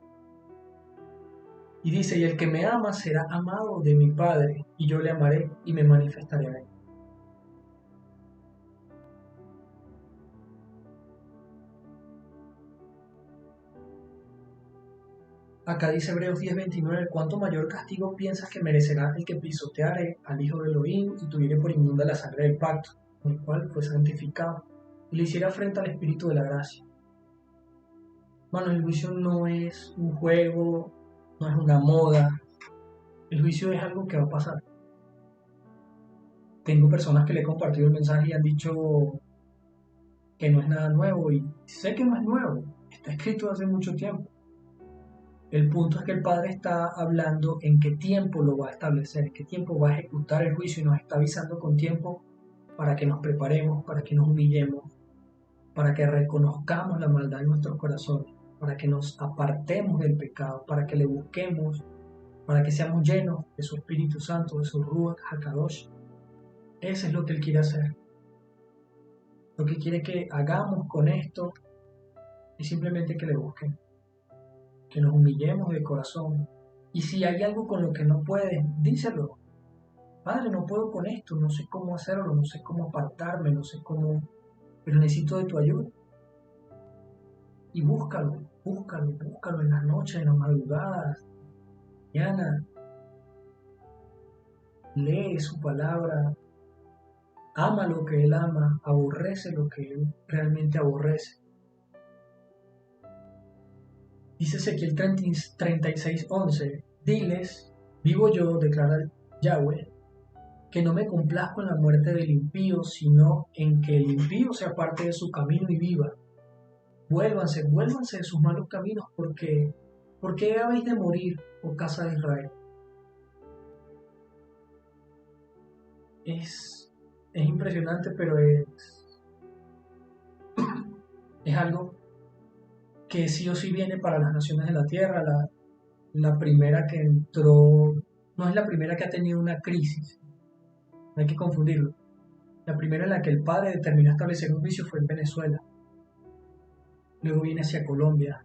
Y dice, y el que me ama será amado de mi Padre, y yo le amaré y me manifestaré a Él. Acá dice Hebreos 10:29, ¿cuánto mayor castigo piensas que merecerá el que pisoteare al Hijo de Elohim y tuviere por inmunda la sangre del pacto, con el cual fue santificado, y le hiciera frente al Espíritu de la gracia? Bueno, el juicio no es un juego, no es una moda, el juicio es algo que va a pasar. Tengo personas que le he compartido el mensaje y han dicho que no es nada nuevo, y sé que no es nuevo, está escrito hace mucho tiempo. El punto es que el Padre está hablando en qué tiempo lo va a establecer, en qué tiempo va a ejecutar el juicio, y nos está avisando con tiempo para que nos preparemos, para que nos humillemos, para que reconozcamos la maldad en nuestros corazones, para que nos apartemos del pecado, para que le busquemos, para que seamos llenos de su Espíritu Santo, de su Ruach HaKadosh. Eso es lo que Él quiere hacer. Lo que quiere que hagamos con esto es simplemente que le busquemos, que nos humillemos de corazón. Y si hay algo con lo que no puedes, díselo. Padre, no puedo con esto, no sé cómo hacerlo, no sé cómo apartarme, no sé cómo, pero necesito de tu ayuda. Y búscalo, búscalo, búscalo en las noches, en las madrugadas, mañana. Lee su palabra, ama lo que Él ama, aborrece lo que Él realmente aborrece. Dice Ezequiel 36:11, diles, vivo yo, declara Yahweh, que no me complazco en la muerte del impío, sino en que el impío se aparte de su camino y viva. Vuélvanse, vuélvanse de sus malos caminos, porque ¿por qué habéis de morir, oh casa de Israel? Es impresionante, pero es algo que sí o sí viene para las naciones de la tierra. La primera que entró, no es la primera que ha tenido una crisis, no hay que confundirlo. La primera en la que el padre determinó establecer un juicio fue en Venezuela, luego viene hacia Colombia.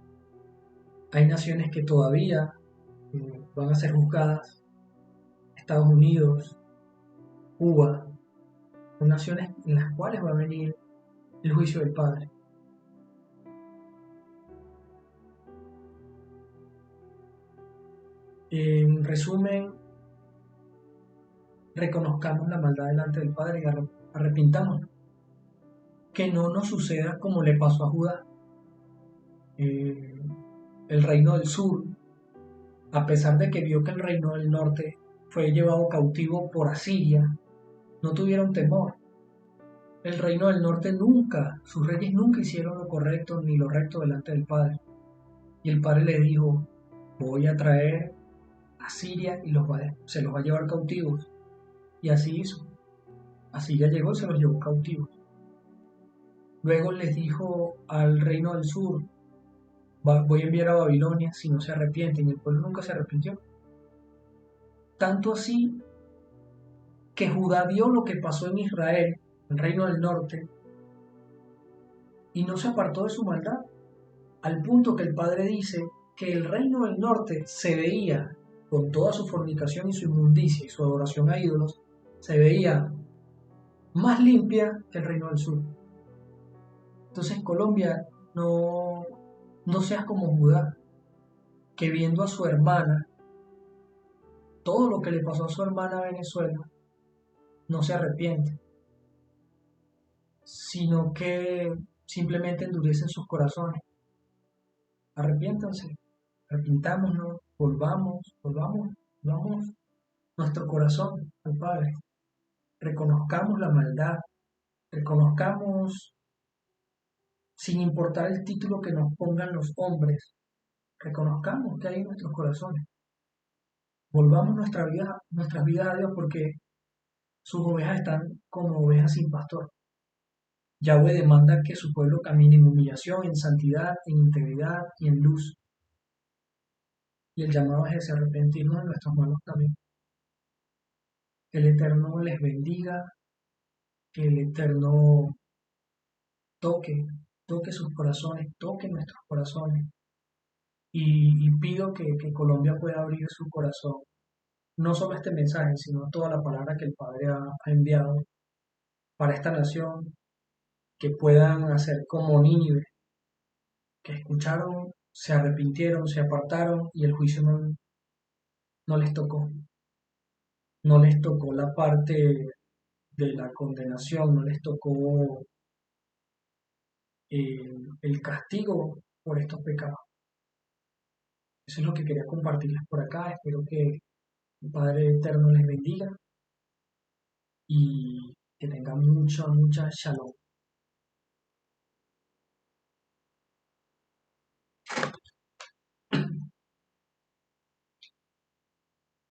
Hay naciones que todavía van a ser juzgadas, Estados Unidos, Cuba, son naciones en las cuales va a venir el juicio del Padre. En resumen, reconozcamos la maldad delante del Padre y arrepintamos. Que no nos suceda como le pasó a Judá. Eh, el reino del sur, a pesar de que vio que el reino del norte fue llevado cautivo por Asiria, no tuvieron temor. El reino del norte nunca, sus reyes nunca hicieron lo correcto ni lo recto delante del Padre. Y el Padre le dijo, voy a traer a Siria y se los va a llevar cautivos. Y así hizo. Asiria llegó y se los llevó cautivos. Luego les dijo al reino del sur, voy a enviar a Babilonia si no se arrepienten. Y el pueblo nunca se arrepintió. Tanto así que Judá vio lo que pasó en Israel, el reino del norte, y no se apartó de su maldad, al punto que el Padre dice que el reino del norte se veía, con toda su fornicación y su inmundicia y su adoración a ídolos, se veía más limpia que el reino del sur. Entonces, Colombia, no seas como Judá, que viendo a su hermana, todo lo que le pasó a su hermana a Venezuela, no se arrepiente, sino que simplemente endurecen sus corazones. Arrepiéntanse, arrepintámonos, volvamos nuestro corazón al Padre. reconozcamos la maldad, reconozcamos, sin importar el título que nos pongan los hombres, reconozcamos que hay en nuestros corazones. Volvamos nuestras vidas a Dios porque sus ovejas están como ovejas sin pastor. Yahweh demanda que su pueblo camine en humillación, en santidad, en integridad y en luz. Y el llamado es ese, arrepentirnos de nuestros malos caminos. Que el Eterno les bendiga, que el Eterno toque, toque sus corazones, toque nuestros corazones. Y pido que Colombia pueda abrir su corazón, no solo a este mensaje, sino a toda la palabra que el Padre ha enviado para esta nación, que puedan hacer como Nínive, que escucharon, se arrepintieron, se apartaron y el juicio no les tocó. No les tocó la parte de la condenación, no les tocó el castigo por estos pecados. Eso es lo que quería compartirles por acá. Espero que el Padre Eterno les bendiga y que tengan mucha, mucha shalom.